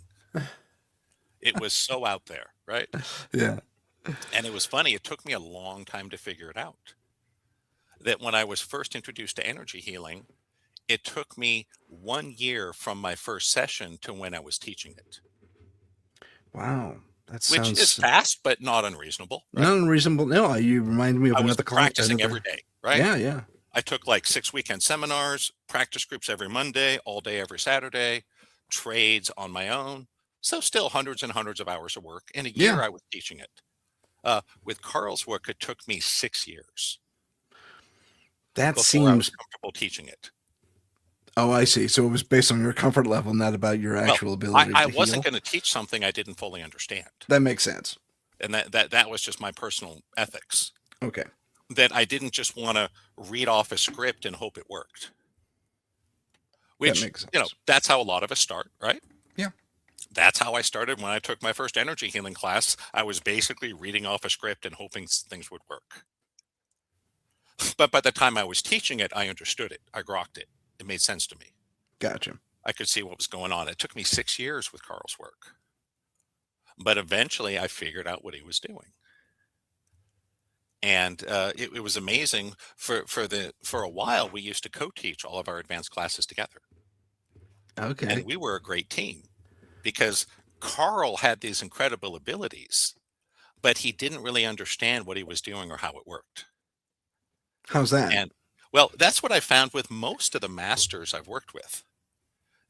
It was so out there, right? Yeah. And it was funny. It took me a long time to figure it out. That when I was first introduced to energy healing, it took me 1 year from my first session to when I was teaching it. Wow. Which is fast, but not unreasonable. Right? Not unreasonable. No, you reminded me of another client. Practicing every day, right? Yeah. I took like 6 weekend seminars, practice groups every Monday, all day every Saturday, trades on my own. So still hundreds and hundreds of hours of work. In a year, I was teaching it. With Carl's work, it took me 6 years. That before seems I was comfortable teaching it. Oh, I see. So it was based on your comfort level, not about your Well, actual ability I to wasn't heal. going to teach something I didn't fully understand. That makes sense. And that was just my personal ethics. Okay. That I didn't just want to read off a script and hope it worked. That Which, makes sense. that's how a lot of us start, right? Yeah. That's how I started when I took my first energy healing class. I was basically reading off a script and hoping things would work. But by the time I was teaching it, I understood it. I grokked it. It made sense to me. Gotcha. I could see what was going on. It took me 6 years with Carl's work. But eventually I figured out what he was doing. And it was amazing. For a while, we used to co-teach all of our advanced classes together. Okay. And we were a great team because Carl had these incredible abilities, but he didn't really understand what he was doing or how it worked. How's that? And well, that's what I found with most of the masters I've worked with,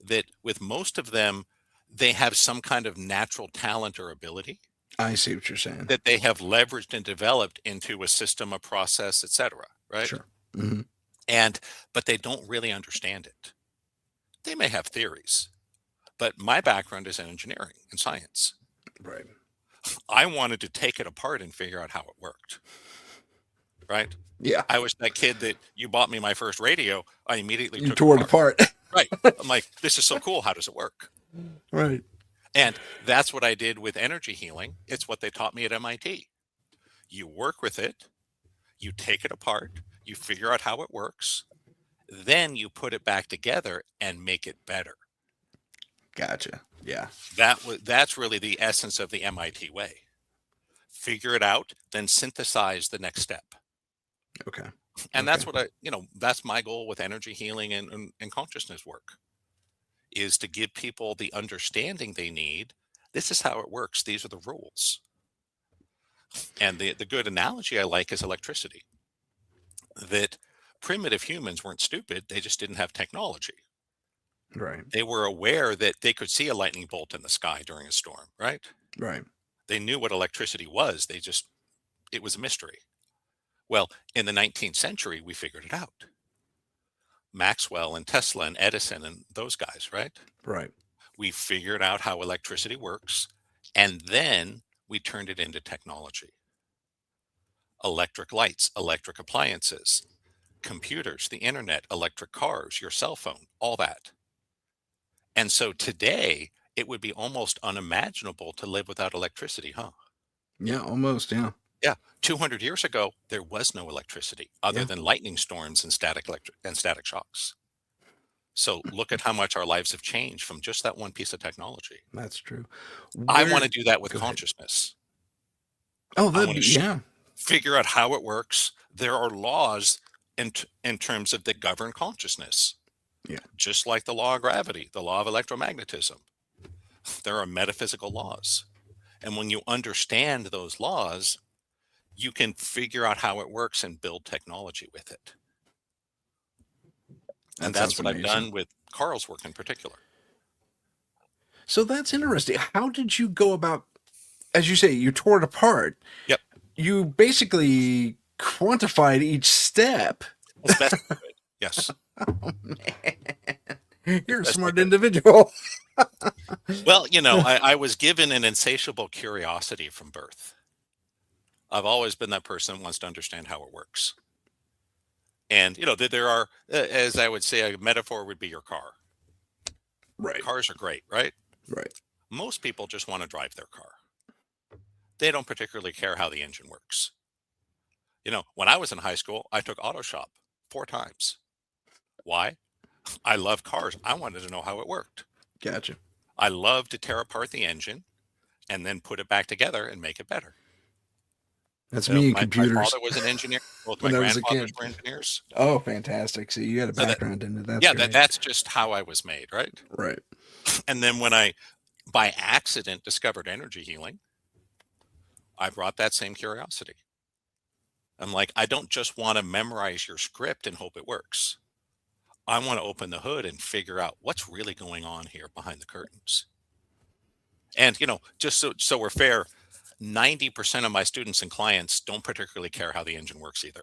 that with most of them, they have some kind of natural talent or ability I see what you're saying. that they have leveraged and developed into a system, a process, etc. Right? Sure. Hmm. But they don't really understand it. They may have theories, but my background is in engineering and science. Right. I wanted to take it apart and figure out how it worked. Right? Yeah. I was that kid that you bought me my first radio. I immediately You took tore it apart. Right. I'm like, this is so cool. How does it work? Right. And that's what I did with energy healing. It's what they taught me at MIT. You work with it, you take it apart, you figure out how it works, then you put it back together and make it better. Gotcha. Yeah. That's really the essence of the MIT way. Figure it out, then synthesize the next step. Okay. And that's what that's my goal with energy healing and consciousness work, is to give people the understanding they need. This is how it works. These are the rules. And the good analogy I like is electricity, that primitive humans weren't stupid. They just didn't have technology. Right. They were aware that they could see a lightning bolt in the sky during a storm, right? Right. They knew what electricity was. It was a mystery. Well, in the 19th century, we figured it out. Maxwell and Tesla and Edison and those guys, right? Right. We figured out how electricity works, and then we turned it into technology. Electric lights, electric appliances, computers, the internet, electric cars, your cell phone, all that. And so today, it would be almost unimaginable to live without electricity, huh? Yeah, almost. Yeah. Yeah. 200 years ago, there was no electricity other than lightning storms and static shocks. So look at how much our lives have changed from just that one piece of technology. That's true. I want to do that with Go ahead. consciousness. Oh, I that'd want be, to yeah. figure out how it works. There are laws in terms of that govern consciousness. Yeah. Just like the law of gravity, the law of electromagnetism. There are metaphysical laws. And when you understand those laws, you can figure out how it works and build technology with it. And that's what I've done with Carl's work in particular. So that's interesting. How did you go about, as you say, you tore it apart? Yep. You basically quantified each step. As best I could. Yes. Oh, man. You're a smart individual. Well, I was given an insatiable curiosity from birth. I've always been that person who wants to understand how it works. And, there are, as I would say, a metaphor would be your car. Right. Cars are great, right? Right. Most people just want to drive their car. They don't particularly care how the engine works. When I was in high school, I took auto shop 4 times. Why? I love cars. I wanted to know how it worked. Gotcha. I love to tear apart the engine and then put it back together and make it better. That's me and computers. My father was an engineer. Both my grandfathers were engineers. Oh, fantastic. So you got a background in it. That's just how I was made, right? Right. And then when I, by accident, discovered energy healing, I brought that same curiosity. I'm like, I don't just want to memorize your script and hope it works. I want to open the hood and figure out what's really going on here behind the curtains. And, just so we're fair, 90% of my students and clients don't particularly care how the engine works either.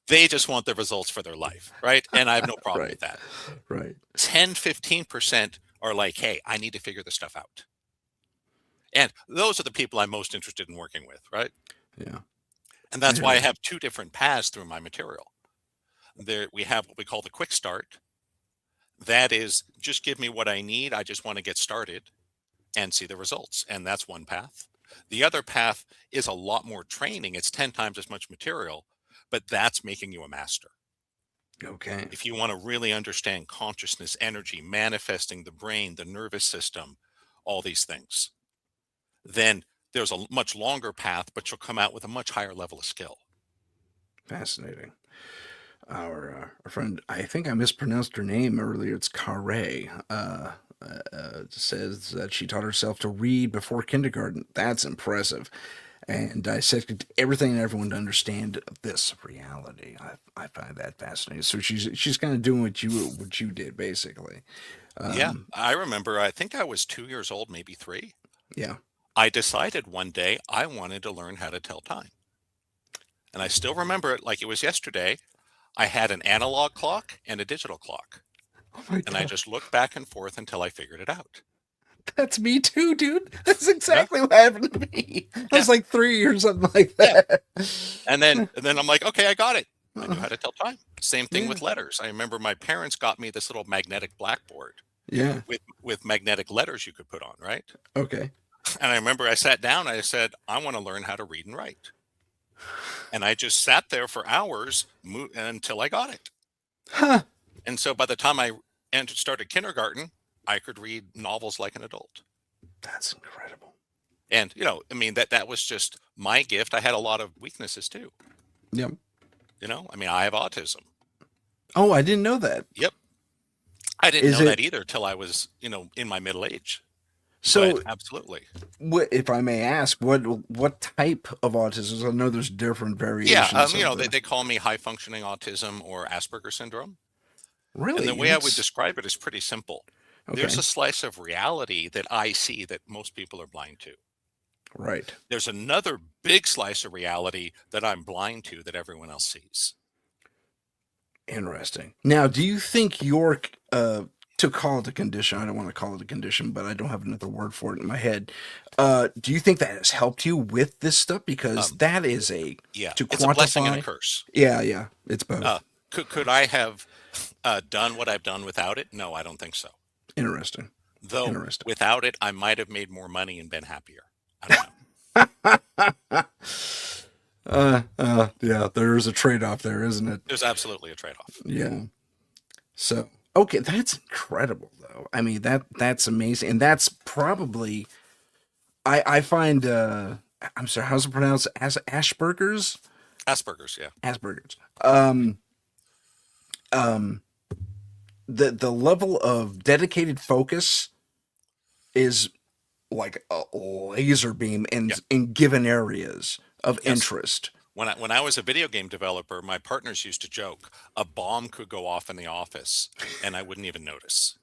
They just want the results for their life, right? And I have no problem Right. with that. Right. 10-15% are like, hey, I need to figure this stuff out. And those are the people I'm most interested in working with, right? Yeah. And that's hear why I that. have two different paths through my material. There we have what we call the quick start. That is, just give me what I need. I just want to get started and see the results. And that's one path. The other path is a lot more training. It's 10 times as much material, but that's making you a master. Okay. If you want to really understand consciousness, energy, manifesting the brain, the nervous system, all these things, then there's a much longer path, but you'll come out with a much higher level of skill. Fascinating. Our friend, I think I mispronounced her name earlier. It's Carre. Says that she taught herself to read before kindergarten. That's impressive. And dissected everything and everyone to understand this reality. I find that fascinating. So she's kind of doing what you did basically. Yeah, I remember, I think I was 2 years old, maybe 3. Yeah. I decided one day I wanted to learn how to tell time. And I still remember it like it was yesterday. I had an analog clock and a digital clock. Oh my And I god. just looked back and forth until I figured it out. That's me too, dude. That's Yeah. exactly what happened to me. I was like 3 or something like Yeah. that. And then I'm like, okay, I got it. I knew how to tell time. Same thing Yeah. with letters. I remember my parents got me this little magnetic blackboard Yeah. with magnetic letters you could put on, right? Okay. And I remember I sat down, I said, I want to learn how to read and write. And I just sat there for hours until I got it. Huh. And so by the time I started kindergarten, I could read novels like an adult. That's incredible. And, I mean, that was just my gift. I had a lot of weaknesses too. Yep. I mean, I have autism. Oh, I didn't know that. Yep. I didn't Is know it that either till I was, in my middle age. so? But absolutely. If I may ask, what type of autism? I know there's different Yeah. variations. They call me high functioning autism or Asperger's syndrome. Really, And the way I would describe it is pretty simple. Okay. There's a slice of reality that I see that most people are blind to. Right. There's another big slice of reality that I'm blind to that everyone else sees. Interesting. Now, do you think your to call it a condition? I don't want to call it a condition, but I don't have another word for it in my head. Do you think that has helped you with this stuff? Because that is to it's a blessing and a quantify. curse. Yeah, it's both. Could I have done what I've done without it? No, I don't think so. Interesting. Though Interesting. without it, I might have made more money and been happier. I don't know. Yeah, there's a trade-off there, isn't it? There's absolutely a trade-off. Yeah. So, okay, that's incredible though. I mean, that's amazing. And that's probably I find I'm sorry, how's it pronounced? Asperger's? Asperger's, yeah. Asperger's. The level of dedicated focus is like a laser beam in given areas of interest. When I was a video game developer, my partners used to joke, a bomb could go off in the office and I wouldn't even notice.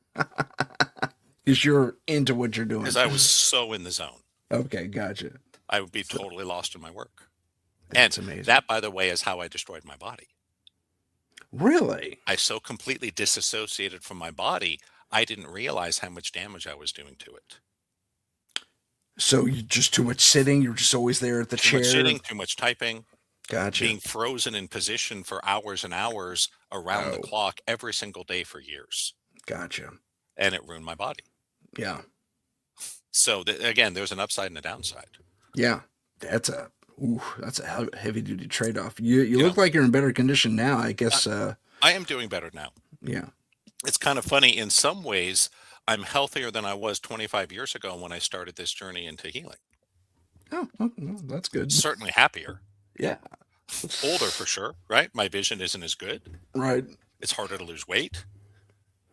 Because you're into what you're doing. Because I was so in the zone. Okay, gotcha. I would be totally lost in my work. That's and amazing. That, by the way, is how I destroyed my body. Really? I so completely disassociated from my body, I didn't realize how much damage I was doing to it. So you just too much sitting? You're just always there at the chair? Too much sitting, too much typing. Gotcha. Being frozen in position for hours and hours around the clock every single day for years. Gotcha. And it ruined my body. Yeah. So again, there's an upside and a downside. Yeah. That's a heavy duty trade-off. You look like you're in better condition now, I guess. I am doing better now. Yeah. It's kind of funny. In some ways, I'm healthier than I was 25 years ago when I started this journey into healing. Oh, well, that's good. Certainly happier. Yeah. Older for sure, right? My vision isn't as good. Right. It's harder to lose weight.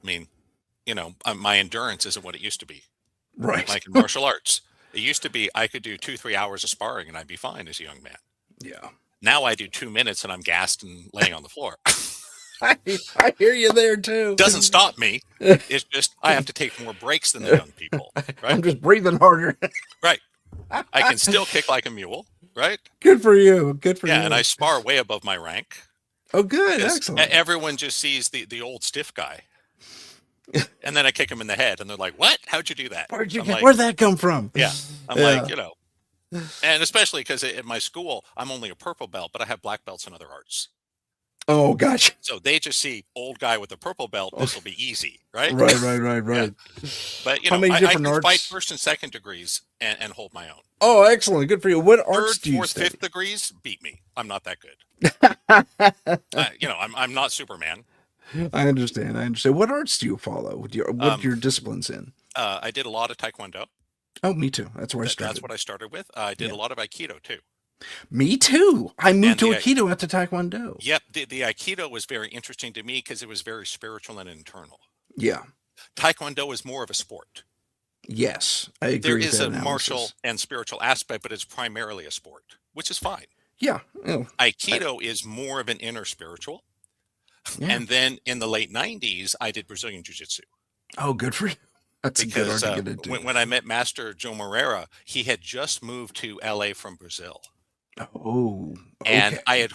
I mean, my endurance isn't what it used to be. Right. Like in martial arts. It used to be I could do 2-3 hours of sparring and I'd be fine as a young man. Yeah. Now I do 2 minutes and I'm gassed and laying on the floor. I hear you there too. Doesn't stop me. It's just I have to take more breaks than the young people. Right? I'm just breathing harder. Right. I can still kick like a mule. Right. Good for you. Good for you. Yeah, and I spar way above my rank. Oh, good. Because Excellent. everyone just sees the old stiff guy, and then I kick him in the head, and they're like, "What? How'd you do that?" I'm like, Where'd that come from? "Yeah." I'm like, Yeah. and especially because at my school, I'm only a purple belt, but I have black belts in other arts. Oh, gotcha. So they just see old guy with a purple belt. Oh, This will be easy, right? Yeah. right. But How many I different can fight arts? first and second degrees and hold my own. Oh, excellent. Good for you. What arts Third, do you fourth, study? fifth degrees beat me. I'm not that good. I'm not Superman. I understand. What arts do you follow? What are Um, your disciplines in? I did a lot of Taekwondo. Oh, me too. That's where I That's started. what I started with. I did Yeah. a lot of Aikido too. Me too. I moved And to the Aikido after Taekwondo. Yep, the Aikido was very interesting to me because it was very spiritual and internal. Yeah. Taekwondo is more of a sport. Yes. I agree There with is that a martial analysis. and spiritual aspect, but it's primarily a sport, which is fine. Yeah. Oh, Aikido is more of an inner spiritual. yeah. And then in the late 90s, I did Brazilian Jiu Jitsu. Oh, good for you. That's a good art Because to get into. when I met Master Joe Moreira, he had just moved to LA from Brazil. Oh, And okay. I had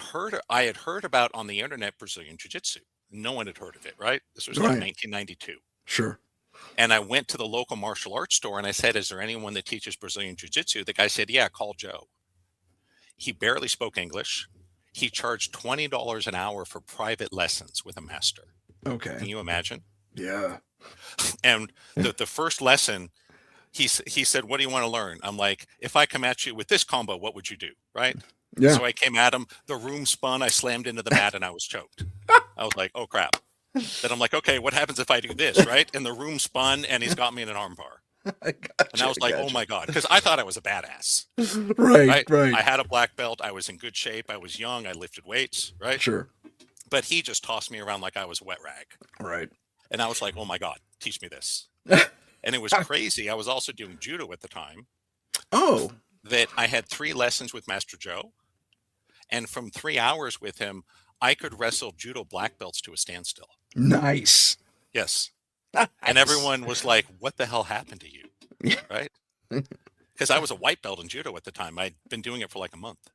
heard about on the internet Brazilian Jiu Jitsu. No one had heard of it, right? This was like Right. 1992. Sure. And I went to the local martial arts store and I said, "Is there anyone that teaches Brazilian Jiu Jitsu?" The guy said, "Yeah, call Joe." He barely spoke English. He charged $20 an hour for private lessons with a master. Can Okay. you imagine? Yeah. And the first lesson, he said, "What do you want to learn?" I'm like, "If I come at you with this combo, what would you do?" Right? Yeah. So I came at him. The room spun. I slammed into the mat and I was choked. I was like, "Oh crap." Then I'm like, "Okay, what happens if I do this?" Right? And the room spun and he's got me in an armbar. I And I gotcha. was like, "Oh my God," because I thought I was a badass. Right. Right? Right. I had a black belt. I was in good shape. I was young. I lifted weights. Right? Sure. But he just tossed me around like I was a wet rag. Right. And I was like, "Oh my God, teach me this." And it was crazy. I was also doing judo at the time. Oh, That I had 3 lessons with Master Joe. And from 3 hours with him, I could wrestle judo black belts to a standstill. nice. Yes. And everyone was like, "What the hell happened to you?" Right? Because I was a white belt in judo at the time. I'd been doing it for like a month.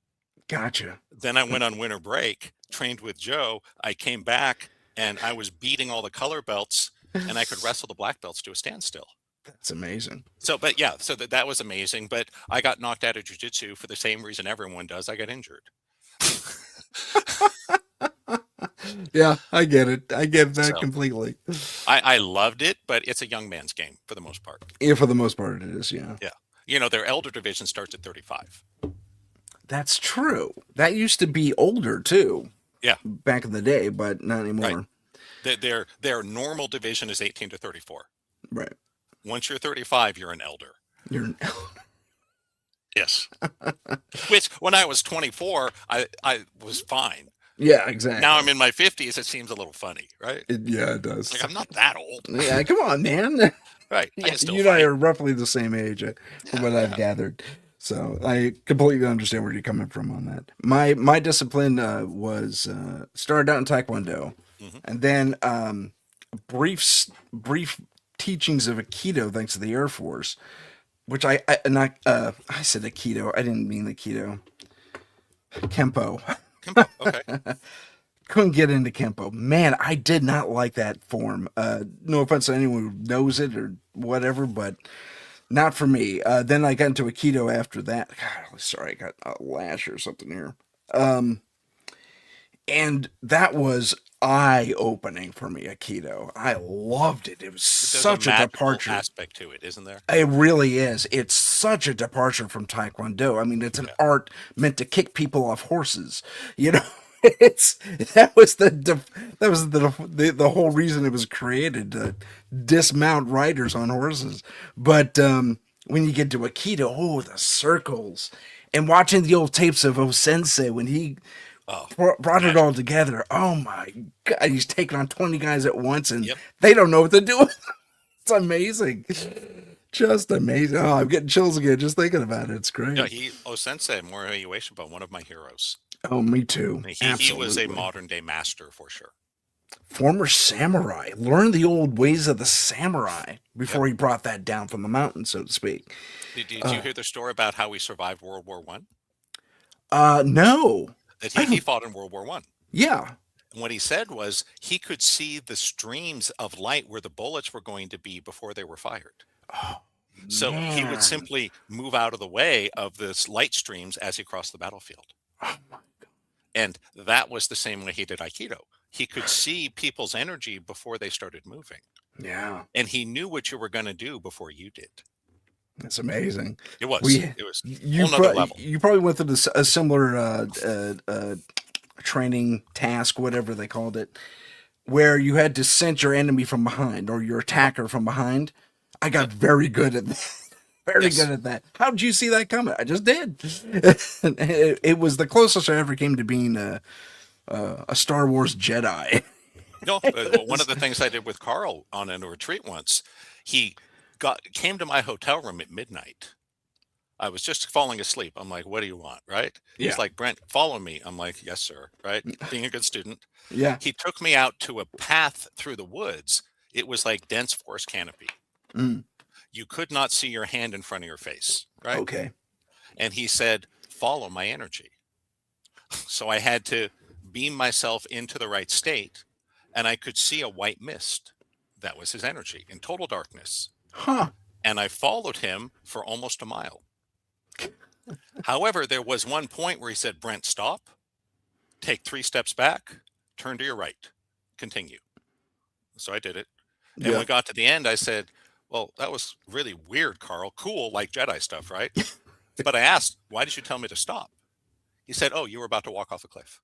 Gotcha. Then I went on winter break, trained with Joe. I came back and I was beating all the color belts and I could wrestle the black belts to a standstill. That's amazing. So, but yeah, so that was amazing. But I got knocked out of jiu-jitsu for the same reason everyone does. I got injured. Yeah, I get it. I get that So completely. I loved it, but it's a young man's game for the most part. Yeah, for the most part, it is. Yeah, Yeah. Their elder division starts at 35. that's true. That used to be older too. Yeah. Back in the day, but not anymore. Their normal division is 18 to 34. Right. Once you're 35, you're an elder. You're Yes. Which when I was 24, I was fine. yeah, exactly. Now I'm in my 50s. It seems a little funny, right? Yeah, it does. Like I'm not that old. Yeah, come on, man. Right. I Yeah, can still you and I fight. are roughly the same age, from what I've gathered. So I completely understand where you're coming from on that. My discipline was started out in Taekwondo, Mhm. and then brief teachings of Aikido thanks to the Air Force, which I said Aikido. I didn't mean Aikido. Kempo. Kempo. Okay. Couldn't get into Kempo. Man, I did not like that form. No offense to anyone who knows it or whatever, but not for me. Then I got into Aikido after that. God, sorry, I got a lash or something here. And that was eye-opening for me, Aikido. I loved it. It was There's such a a magical departure. aspect to it, isn't there? It really is. It's such a departure from Taekwondo. I mean, it's an art meant to kick people off horses. You know, that was the whole reason it was created, to dismount riders on horses. But when you get to Aikido, oh, the circles, and watching the old tapes of O Sensei when he brought it all together. Oh my God, he's taking on 20 guys at once, and Yep. they don't know what to do. It's amazing. Just amazing. Oh, I'm getting chills again just thinking about it. It's great. Yeah, Sensei Morihei Ueshiba, one of my heroes. Oh, me too. He was a modern day master for sure. Former samurai. Learned the old ways of the samurai before he brought that down from the mountain, so to speak. Did you hear the story about how he survived World War One? No. That he fought in World War One. Yeah. And what he said was he could see the streams of light where the bullets were going to be before they were fired. Oh, So he would man. simply move out of the way of this light streams as he crossed the battlefield. Oh, my And that was the same way he did Aikido. He could see people's energy before they started moving. Yeah, And he knew what you were going to do before you did. that's amazing. It was. We, It was a you, whole nother level. you probably went through a similar training task, whatever they called it, where you had to sense your enemy from behind or your attacker from behind. I got very good at that. Very Yes. good at that. How did you see that coming? I just did. It was the closest I ever came to being a Star Wars Jedi. No, one of the things I did with Carl on a retreat once, he came to my hotel room at midnight. I was just falling asleep. I'm like, what do you want? Right? Yeah. He's like, Brent, follow me. I'm like, yes, sir. Right? Being a good student. Yeah. He took me out to a path through the woods. It was like dense forest canopy. Mm. You could not see your hand in front of your face. Right? Okay. And he said, follow my energy. So I had to beam myself into the right state, and I could see a white mist. That was his energy in total darkness. Huh. And I followed him for almost a mile. However, there was one point where he said, Brent, stop, take 3 steps back, turn to your right, continue. So I did it. And when we got to the end, I said, well, that was really weird, Carl. Cool, like Jedi stuff, right? But I asked, why did you tell me to stop? He said, oh, you were about to walk off a cliff.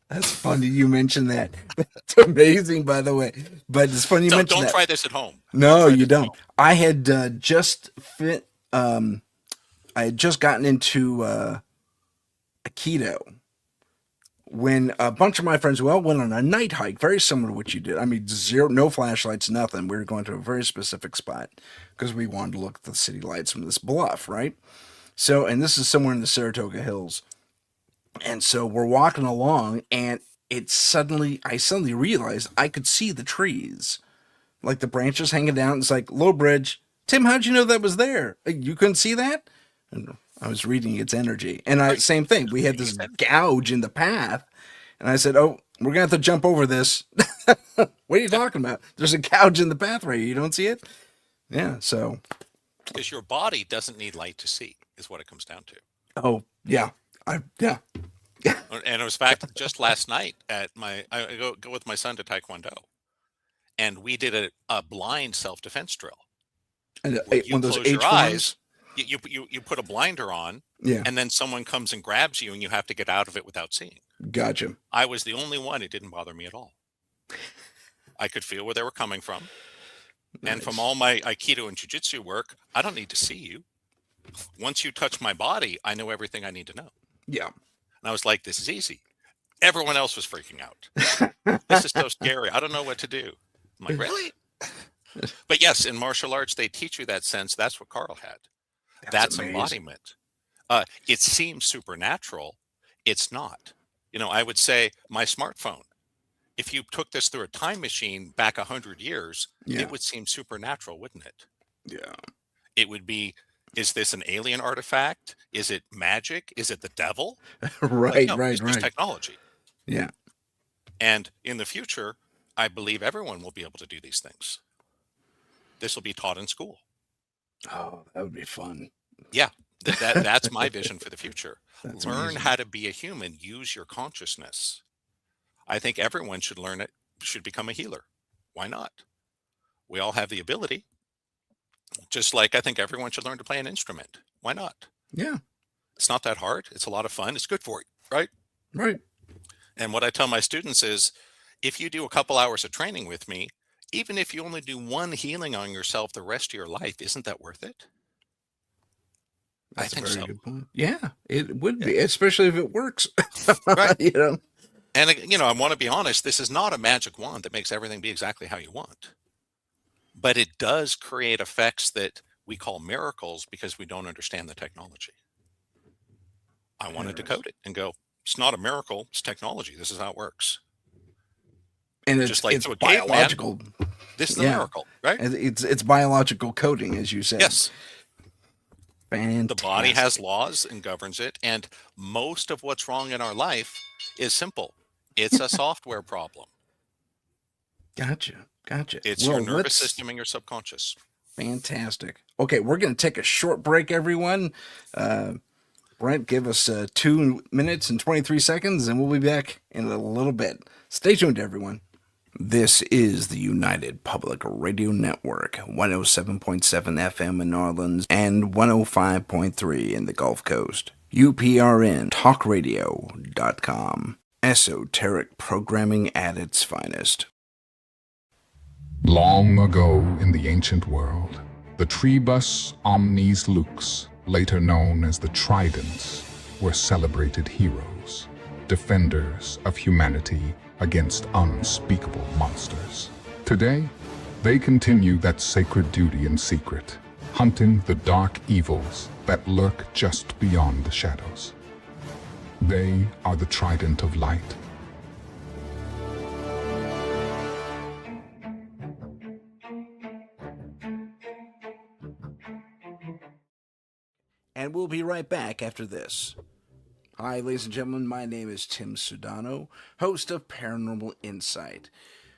That's funny you mentioned that. That's amazing, by the way. But it's funny you mentioned Don't that. try this at home. No, you don't. I had I had just gotten into Aikido when a bunch of my friends went on a night hike, very similar to what you did. I mean, no flashlights, nothing. We were going to a very specific spot because we wanted to look at the city lights from this bluff, right? So, and this is somewhere in the Saratoga Hills. And so we're walking along, and I suddenly realized I could see the trees, like the branches hanging down. It's like, low bridge. Tim, how'd you know that was there? You couldn't see that? And I was reading its energy. And same thing. We had this gouge in the path. And I said, oh, we're going to have to jump over this. What are you talking about? There's a gouge in the path right here. You don't see it? Yeah, so. Because your body doesn't need light to see, is what it comes down to. Oh, yeah. Yeah. And it was, in fact, just last night I go with my son to Taekwondo. And we did a blind self-defense drill. And You one of those close your H eyes, you put a blinder on, Yeah. and then someone comes and grabs you, and you have to get out of it without seeing. Gotcha. I was the only one. It didn't bother me at all. I could feel where they were coming from. Nice. And from all my Aikido and Jiu-Jitsu work, I don't need to see you. Once you touch my body, I know everything I need to know. Yeah. And I was like, this is easy. Everyone else was freaking out. This is so scary. I don't know what to do. I'm like, really? But yes, in martial arts, they teach you that sense. That's what Carl had. That's amazing. embodiment. It seems supernatural. It's not. I would say my smartphone, if you took this through a time machine back 100 years, Yeah. it would seem supernatural, wouldn't it? Yeah. It would be, is this an alien artifact? Is it magic? Is it the devil? Right, No, right, it's just right. technology. Yeah. And in the future, I believe everyone will be able to do these things. This will be taught in school. Oh, that would be fun. Yeah, that's my vision for the future. That's Learn amazing. how to be a human. Use your consciousness. I think everyone should learn it, should become a healer. Why not? We all have the ability. Just like I think everyone should learn to play an instrument. Why not? Yeah. It's not that hard. It's a lot of fun. It's good for you, right? Right. And what I tell my students is, if you do a couple hours of training with me, even if you only do one healing on yourself the rest of your life, isn't that worth it? That's I think a very so. good point. Yeah, it would be, especially if it works. Right. And I want to be honest, this is not a magic wand that makes everything be exactly how you want. But it does create effects that we call miracles because we don't understand the technology. I want to decode it and go, it's not a miracle, it's technology. This is how it works. And Just like it's to a caveman, biological. This is a miracle, right? And it's biological coding, as you said. Yes. Fantastic. The body has laws and governs it. And most of what's wrong in our life is simple. It's a software problem. Gotcha. It's your Well, nervous let's. system and your subconscious. Fantastic. Okay, we're going to take a short break, everyone. Brent, give us 2 minutes and 23 seconds, and we'll be back in a little bit. Stay tuned, everyone. This is the United Public Radio Network, 107.7 FM in New Orleans and 105.3 in the Gulf Coast. UPRN talkradio.com. Esoteric programming at its finest. Long ago in the ancient world, the Trebus Omnes Lux, later known as the Tridents, were celebrated heroes, defenders of humanity against unspeakable monsters. Today, they continue that sacred duty in secret, hunting the dark evils that lurk just beyond the shadows. They are the Trident of Light. And we'll be right back after this. Hi, ladies and gentlemen. My name is Tim Sudano, host of Paranormal Insight,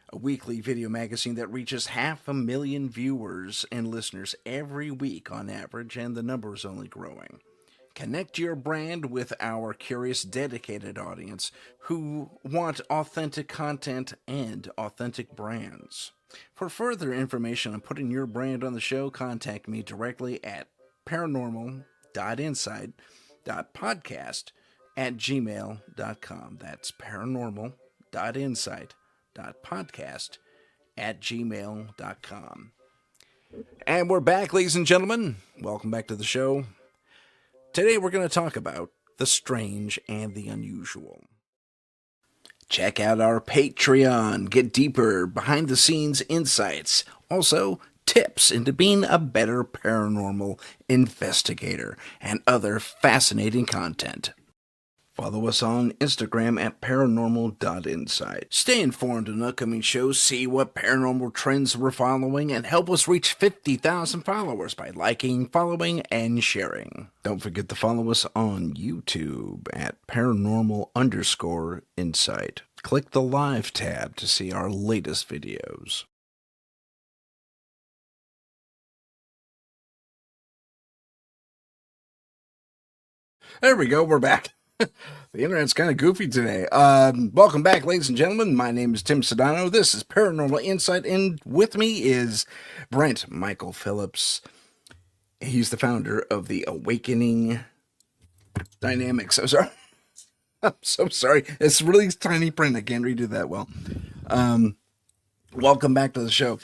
a weekly video magazine that reaches 500,000 viewers and listeners every week on average, and the number is only growing. Connect your brand with our curious, dedicated audience who want authentic content and authentic brands. For further information on putting your brand on the show, contact me directly at paranormal.insight.podcast@gmail.com. That's paranormal.insight.podcast@gmail.com. And we're back, ladies and gentlemen. Welcome back to the show. Today we're going to talk about the strange and the unusual. Check out our Patreon. Get deeper behind-the-scenes insights. Also, tips into being a better paranormal investigator and other fascinating content. Follow us on Instagram at paranormal.insight. Stay informed on upcoming shows, see what paranormal trends we're following, and help us reach 50,000 followers by liking, following, and sharing. Don't forget to follow us on YouTube at paranormal_insight. Click the live tab to see our latest videos. There we go, we're back. The internet's kind of goofy today. Welcome back, ladies and gentlemen. My name is Tim Sudano. This is Paranormal Insight, and with me is Brent Michael Phillips. He's the founder of the Awakening Dynamics. I'm sorry. I'm so sorry. It's really tiny print. I can't redo that well. Welcome back to the show.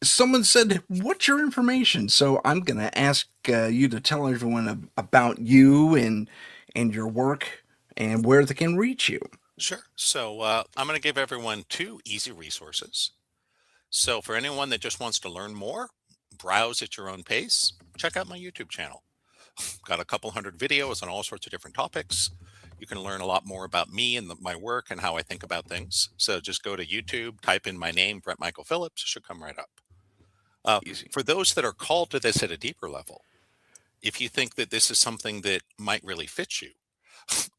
Someone said, what's your information? So I'm going to ask you to tell everyone about you and your work and where they can reach you. Sure. So I'm going to give everyone 2 easy resources. So for anyone that just wants to learn more, browse at your own pace, check out my YouTube channel. Got a couple hundred videos on all sorts of different topics. You can learn a lot more about me and my work and how I think about things. So just go to YouTube, type in my name, Brent Michael Phillips, it should come right up. Easy. For those that are called to this at a deeper level, if you think that this is something that might really fit you,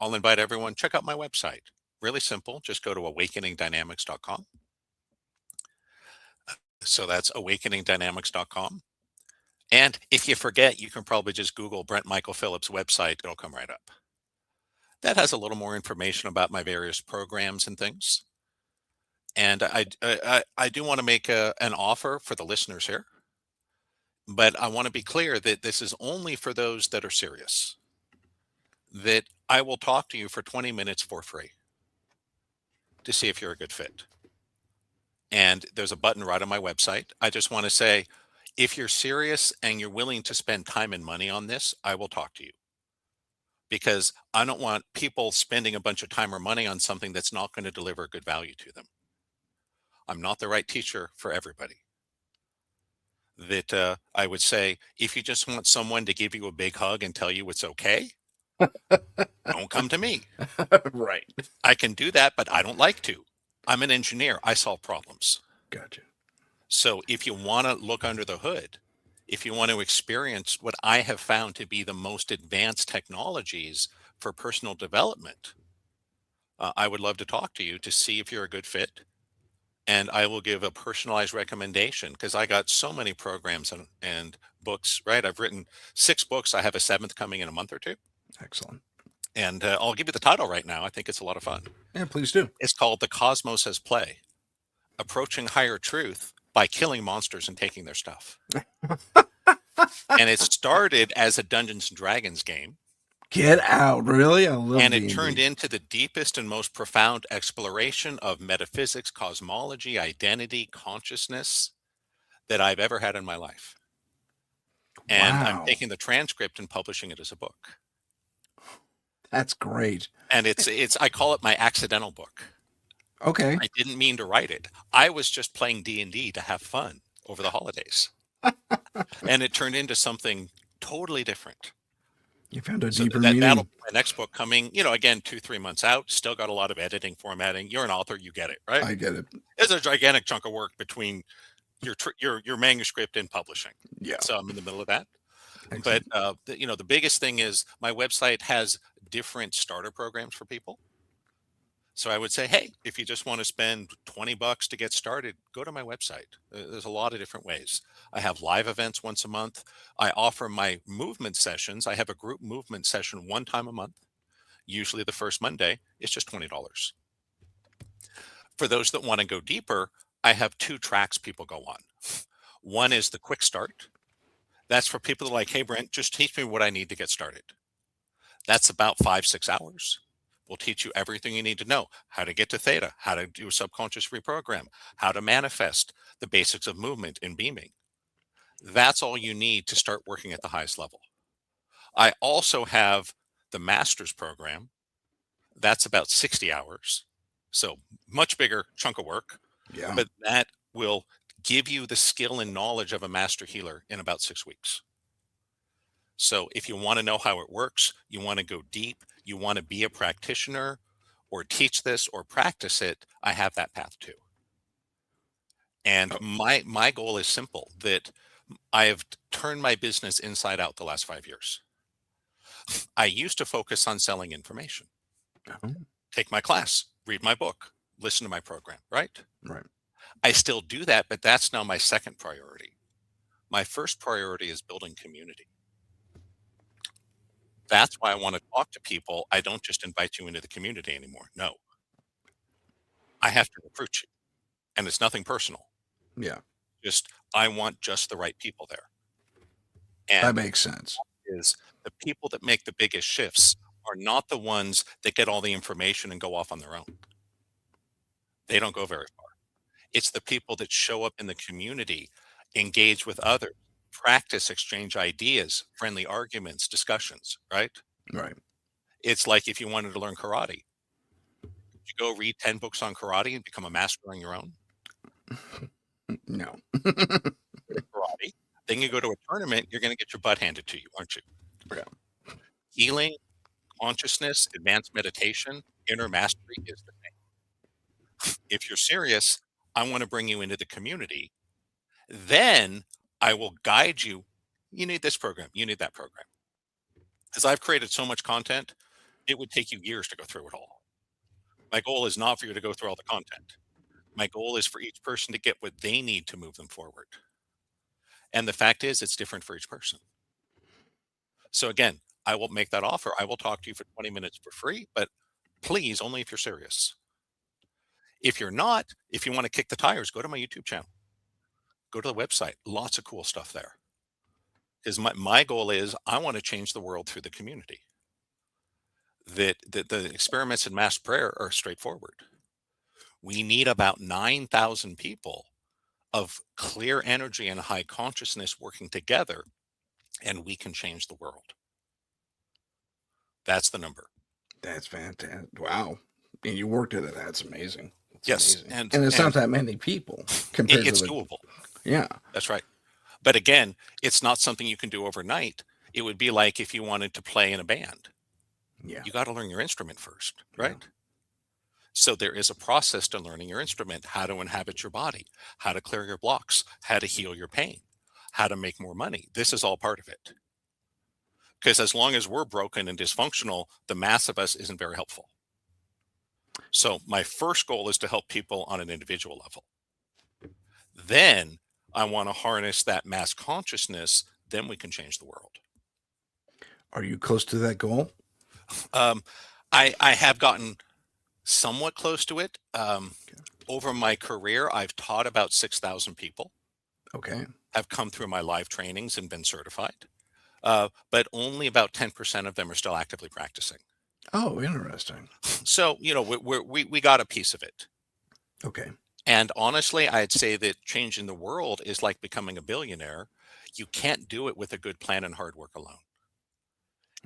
I'll invite everyone, check out my website. Really simple. Just go to awakeningdynamics.com. So that's awakeningdynamics.com. And if you forget, you can probably just Google Brent Michael Phillips website. It'll come right up. That has a little more information about my various programs and things. And I do want to make an offer for the listeners here, but I want to be clear that this is only for those that are serious, that I will talk to you for 20 minutes for free to see if you're a good fit. And there's a button right on my website. I just want to say, if you're serious and you're willing to spend time and money on this, I will talk to you. Because I don't want people spending a bunch of time or money on something that's not going to deliver good value to them. I'm not the right teacher for everybody. That I would say, if you just want someone to give you a big hug and tell you it's okay, don't come to me. Right. I can do that, but I don't like to. I'm an engineer. I solve problems. Gotcha. So if you want to look under the hood, if you want to experience what I have found to be the most advanced technologies for personal development, I would love to talk to you to see if you're a good fit. And I will give a personalized recommendation because I got so many programs and books, right? I've written 6 books. I have a 7th coming in a month or 2. Excellent. And I'll give you the title right now. I think it's a lot of fun. Yeah, please do. It's called The Cosmos as Play, Approaching Higher Truth by Killing Monsters and Taking Their Stuff. And it started as a Dungeons and Dragons game. Get out. Really? I love And it D&D. turned into the deepest and most profound exploration of metaphysics, cosmology, identity, consciousness that I've ever had in my life. And I'm Wow. taking the transcript and publishing it as a book. That's great. And I call it my accidental book. Okay. I didn't mean to write it. I was just playing D&D to have fun over the holidays. And it turned into something totally different. You found a So deeper that'll meaning. be my next book coming, again, 2-3 months out. Still got a lot of editing, formatting. You're an author, you get it, right? I get it. There's a gigantic chunk of work between your manuscript and publishing. Yeah. So I'm in the middle of that. Excellent. But the biggest thing is my website has different starter programs for people. So I would say, hey, if you just want to spend $20 to get started, go to my website. There's a lot of different ways. I have live events once a month. I offer my movement sessions. I have a group movement session 1 time a month, usually the first Monday. It's just $20. For those that want to go deeper, I have 2 tracks people go on. One is the quick start. That's for people that are like, hey, Brent, just teach me what I need to get started. That's about 5-6 hours. We'll teach you everything you need to know, how to get to theta, how to do a subconscious reprogram, how to manifest, the basics of movement and beaming. That's all you need to start working at the highest level. I also have the master's program. That's about 60 hours. So much bigger chunk of work, Yeah. but that will give you the skill and knowledge of a master healer in about 6 weeks. So if you want to know how it works, you want to go deep, you want to be a practitioner or teach this or practice it, I have that path too. And my goal is simple, that I have turned my business inside out the last 5 years. I used to focus on selling information. Oh, Take my class, read my book, listen to my program, right? right. I still do that, but that's now my second priority. My first priority is building community. That's why I want to talk to people. I don't just invite you into the community anymore. No, I have to recruit you, and it's nothing personal. Yeah. Just, I want just the right people there. That And makes sense. is the people that make the biggest shifts are not the ones that get all the information and go off on their own. They don't go very far. It's the people that show up in the community, engage with others, practice, exchange ideas, friendly arguments, discussions, right? Right. It's like if you wanted to learn karate, you go read 10 books on karate and become a master on your own. No. Karate. Then you go to a tournament, you're going to get your butt handed to you, aren't you? Yeah. Healing, consciousness, advanced meditation, inner mastery is the thing. If you're serious, I want to bring you into the community. Then I will guide you. You need this program. You need that program. Because I've created so much content, it would take you years to go through it all. My goal is not for you to go through all the content. My goal is for each person to get what they need to move them forward. And the fact is, it's different for each person. So again, I will make that offer. I will talk to you for 20 minutes for free, but please, only if you're serious. If you're not, if you want to kick the tires, go to my YouTube channel. Go to the website. Lots of cool stuff there. Because my goal is I want to change the world through the community. The experiments in mass prayer are straightforward. We need about 9,000 people of clear energy and high consciousness working together, and we can change the world. That's the number. That's fantastic. Wow. And you worked at it. That's amazing. That's Yes, amazing. And it's not that many people compared it's to the, doable. Yeah. That's right. But again, it's not something you can do overnight. It would be like if you wanted to play in a band. Yeah. You got to learn your instrument first, right? Yeah. So there is a process to learning your instrument, how to inhabit your body, how to clear your blocks, how to heal your pain, how to make more money. This is all part of it. Because as long as we're broken and dysfunctional, the mass of us isn't very helpful. So my first goal is to help people on an individual level. Then I want to harness that mass consciousness. Then we can change the world. Are you close to that goal? I have gotten somewhat close to it. Over my career, I've taught about 6,000 people. Okay. Have come through my live trainings and been certified. But only about 10% of them are still actively practicing. Oh, interesting. So, we got a piece of it. Okay. And honestly, I'd say that changing the world is like becoming a billionaire. You can't do it with a good plan and hard work alone.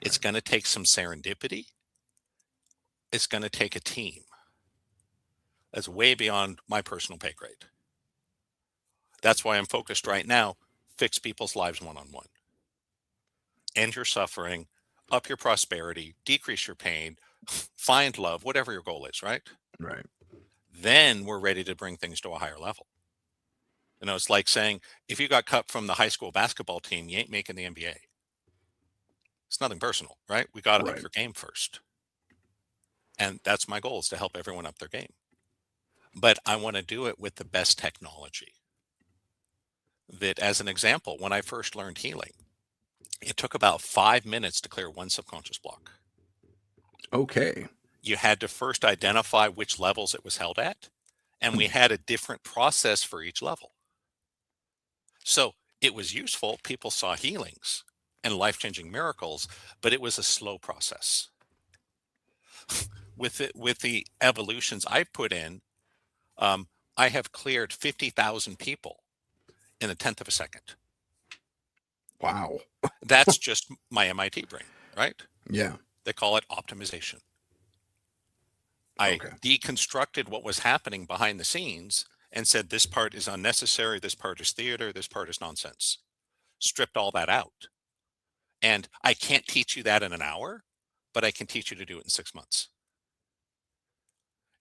It's going to take some serendipity. It's going to take a team. That's way beyond my personal pay grade. That's why I'm focused right now, fix people's lives one-on-one. End your suffering, up your prosperity, decrease your pain, find love, whatever your goal is, right? Right. Then we're ready to bring things to a higher level. It's like saying, if you got cut from the high school basketball team, you ain't making the NBA. It's nothing personal, right? We got to up your game first. And that's my goal, is to help everyone up their game. But I want to do it with the best technology. That, as an example, when I first learned healing, it took about 5 minutes to clear one subconscious block. Okay. You had to first identify which levels it was held at, and we had a different process for each level. So it was useful. People saw healings and life-changing miracles, but it was a slow process. With the evolutions I've put in, I have cleared 50,000 people in a 1/10 of a second. Wow. That's just my MIT brain, right? Yeah. They call it optimization. I deconstructed what was happening behind the scenes and said, this part is unnecessary, this part is theater, this part is nonsense. Stripped all that out. And I can't teach you that in an hour, but I can teach you to do it in 6 months.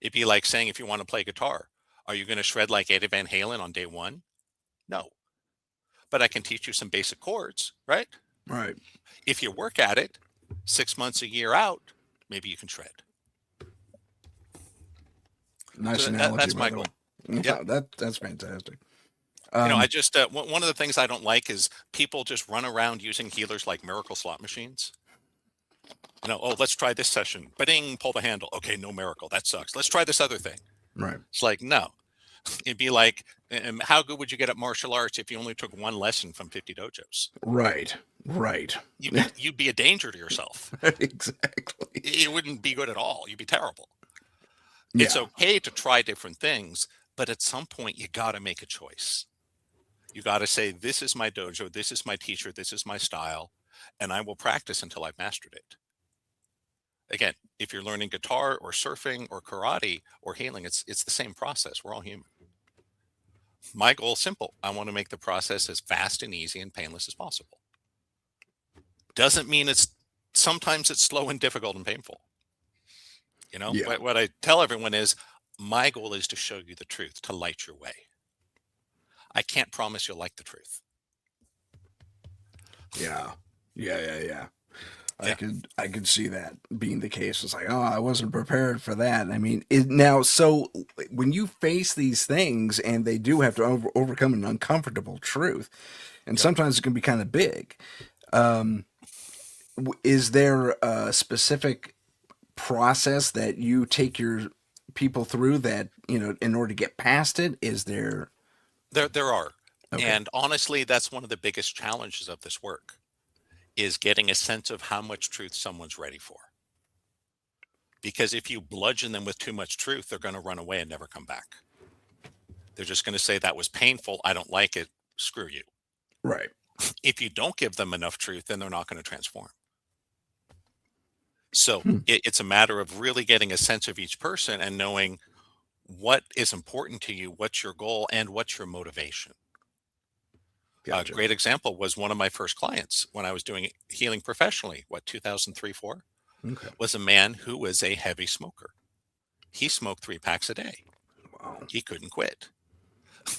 It'd be like saying, if you want to play guitar, are you going to shred like Eddie Van Halen on day one? No. But I can teach you some basic chords, right? Right. If you work at it, 6 months, a year out, maybe you can shred. Nice So analogy. That's my goal. Yeah, that's fantastic. I just one of the things I don't like is people just run around using healers like miracle slot machines. Let's try this session. Ba-ding, pull the handle. Okay, no miracle. That sucks. Let's try this other thing. Right. It's like, no. It'd be like, how good would you get at martial arts if you only took one lesson from 50 dojos? Right. You'd be a danger to yourself. Exactly. It wouldn't be good at all. You'd be terrible. Yeah. It's okay to try different things, but at some point you got to make a choice. You got to say, this is my dojo, this is my teacher, this is my style, and I will practice until I've mastered it. Again, if you're learning guitar or surfing or karate or healing, it's the same process. We're all human. My goal is simple. I want to make the process as fast and easy and painless as possible. Doesn't mean sometimes it's slow and difficult and painful. Yeah. What I tell everyone is, my goal is to show you the truth, to light your way. I can't promise you'll like the truth. Yeah. I could see that being the case. It's like, oh, I wasn't prepared for that. I mean, so when you face these things and they do have to overcome an uncomfortable truth, and sometimes it can be kind of big, is there a specific process that you take your people through that, in order to get past it? Is there? There are. Okay. And honestly, that's one of the biggest challenges of this work, is getting a sense of how much truth someone's ready for. Because if you bludgeon them with too much truth, they're going to run away and never come back. They're just going to say, that was painful, I don't like it, screw you. Right. If you don't give them enough truth, then they're not going to transform. So it's a matter of really getting a sense of each person and knowing what is important to you, what's your goal, and what's your motivation. Gotcha. A great example was one of my first clients when I was doing healing professionally, 2003, 2004, was a man who was a heavy smoker. He smoked 3 packs a day. Wow. He couldn't quit.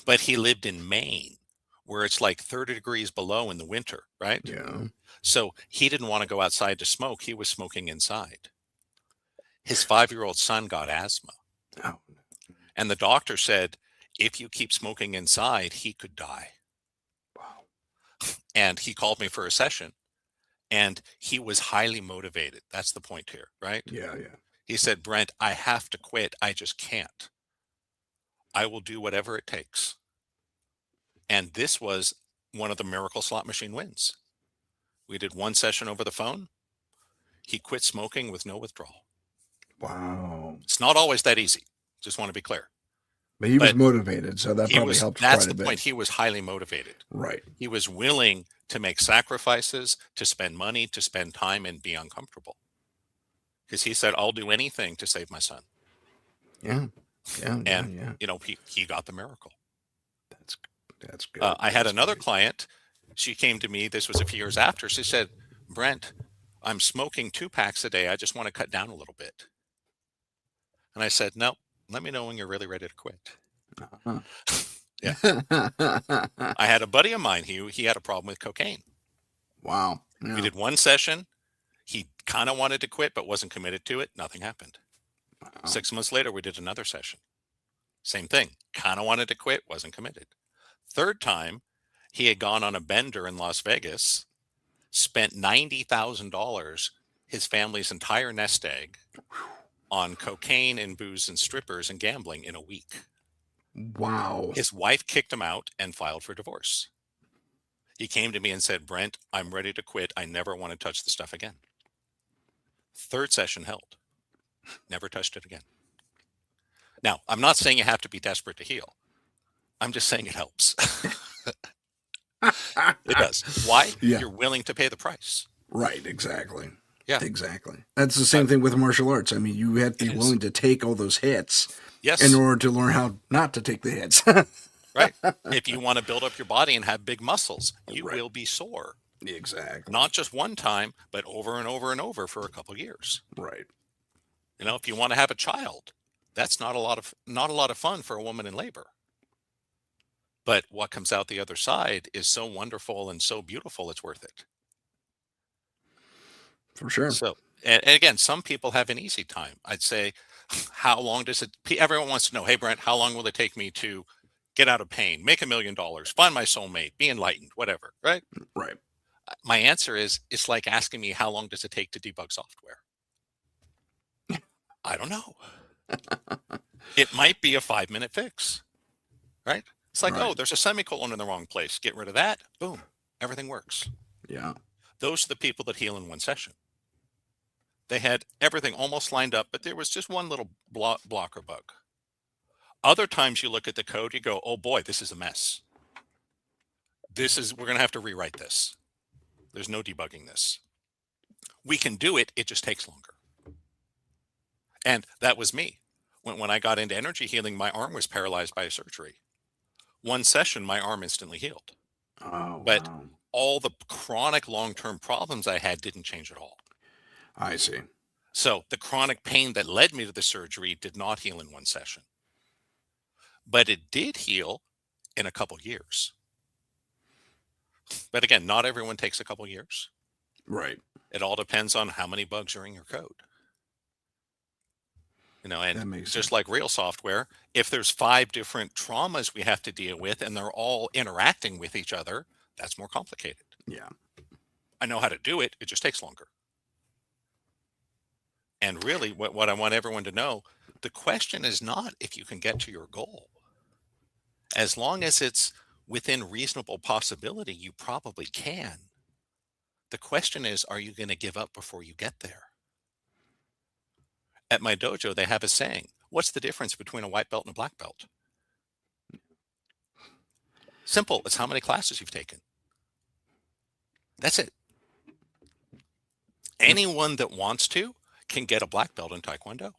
But he lived in Maine, where it's like 30 degrees below in the winter, right? Yeah. So he didn't want to go outside to smoke. He was smoking inside. His 5-year-old son got asthma. Oh, And the doctor said, if you keep smoking inside, he could die. wow. And he called me for a session, and he was highly motivated. That's the point here, right? Yeah, yeah. He said, Brent, I have to quit. I just can't. I will do whatever it takes. And this was one of the miracle slot machine wins. We did one session over the phone. He quit smoking with no withdrawal. Wow. It's not always that easy. Just want to be clear. But he was But motivated, so that probably helped that's quite a the bit. point. He was highly motivated. Right. He was willing to make sacrifices, to spend money, to spend time, and be uncomfortable. Because he said, I'll do anything to save my son. Yeah. Yeah. And, yeah. you know, he got the miracle. That's good. I had That's another great. client. She came to me. This was a few years after. She said, Brent, I'm smoking 2 packs a day. I just want to cut down a little bit. And I said, no, let me know when you're really ready to quit. Uh-huh. Yeah. I had a buddy of mine. He had a problem with cocaine. Wow. Yeah. We did one session. He kind of wanted to quit, but wasn't committed to it. Nothing happened. Wow. 6 months later, we did another session. Same thing. Kind of wanted to quit, wasn't committed. Third time, he had gone on a bender in Las Vegas, spent $90,000, his family's entire nest egg, on cocaine and booze and strippers and gambling in a week. Wow. His wife kicked him out and filed for divorce. He came to me and said, Brent, I'm ready to quit. I never want to touch the stuff again. Third session held. Never touched it again. Now, I'm not saying you have to be desperate to heal. I'm just saying it helps. It does. Why? Yeah. You're willing to pay the price. Right. Exactly. Yeah. Exactly. That's the same thing with martial arts. I mean, you have to be willing to take all those hits Yes. in order to learn how not to take the hits. Right. If you want to build up your body and have big muscles, you Right. will be sore. Exactly. Not just one time, but over and over and over for a couple of years. Right. You know, if you want to have a child, that's not a lot of fun for a woman in labor. But what comes out the other side is so wonderful and so beautiful, it's worth it. For sure. So, and again, some people have an easy time. I'd say, how long does it, everyone wants to know, hey, Brent, how long will it take me to get out of pain, make $1 million, find my soulmate, be enlightened, whatever, right? Right. My answer is, it's like asking me, how long does it take to debug software? I don't know. It might be a 5-minute fix, right? It's like, Right. oh, there's a semicolon in the wrong place. Get rid of that. Boom. Everything works. Yeah. Those are the people that heal in one session. They had everything almost lined up, but there was just one little blocker bug. Other times you look at the code, you go, oh boy, this is a mess. We're going to have to rewrite this. There's no debugging this. We can do it. It just takes longer. And that was me. When I got into energy healing, my arm was paralyzed by a surgery. One session, my arm instantly healed. Oh, But wow. all the chronic long-term problems I had didn't change at all. I see. So the chronic pain that led me to the surgery did not heal in one session. But it did heal in a couple years. But again, not everyone takes a couple years. Right. It all depends on how many bugs are in your code. You know, That and makes just sense. like real software, if there's 5 different traumas we have to deal with and they're all interacting with each other, that's more complicated. Yeah. I know how to do it. It just takes longer. And really, what I want everyone to know, the question is not if you can get to your goal. As long as it's within reasonable possibility, you probably can. The question is, are you going to give up before you get there? At my dojo, they have a saying, what's the difference between a white belt and a black belt? Simple. It's how many classes you've taken. That's it. Anyone that wants to can get a black belt in Taekwondo.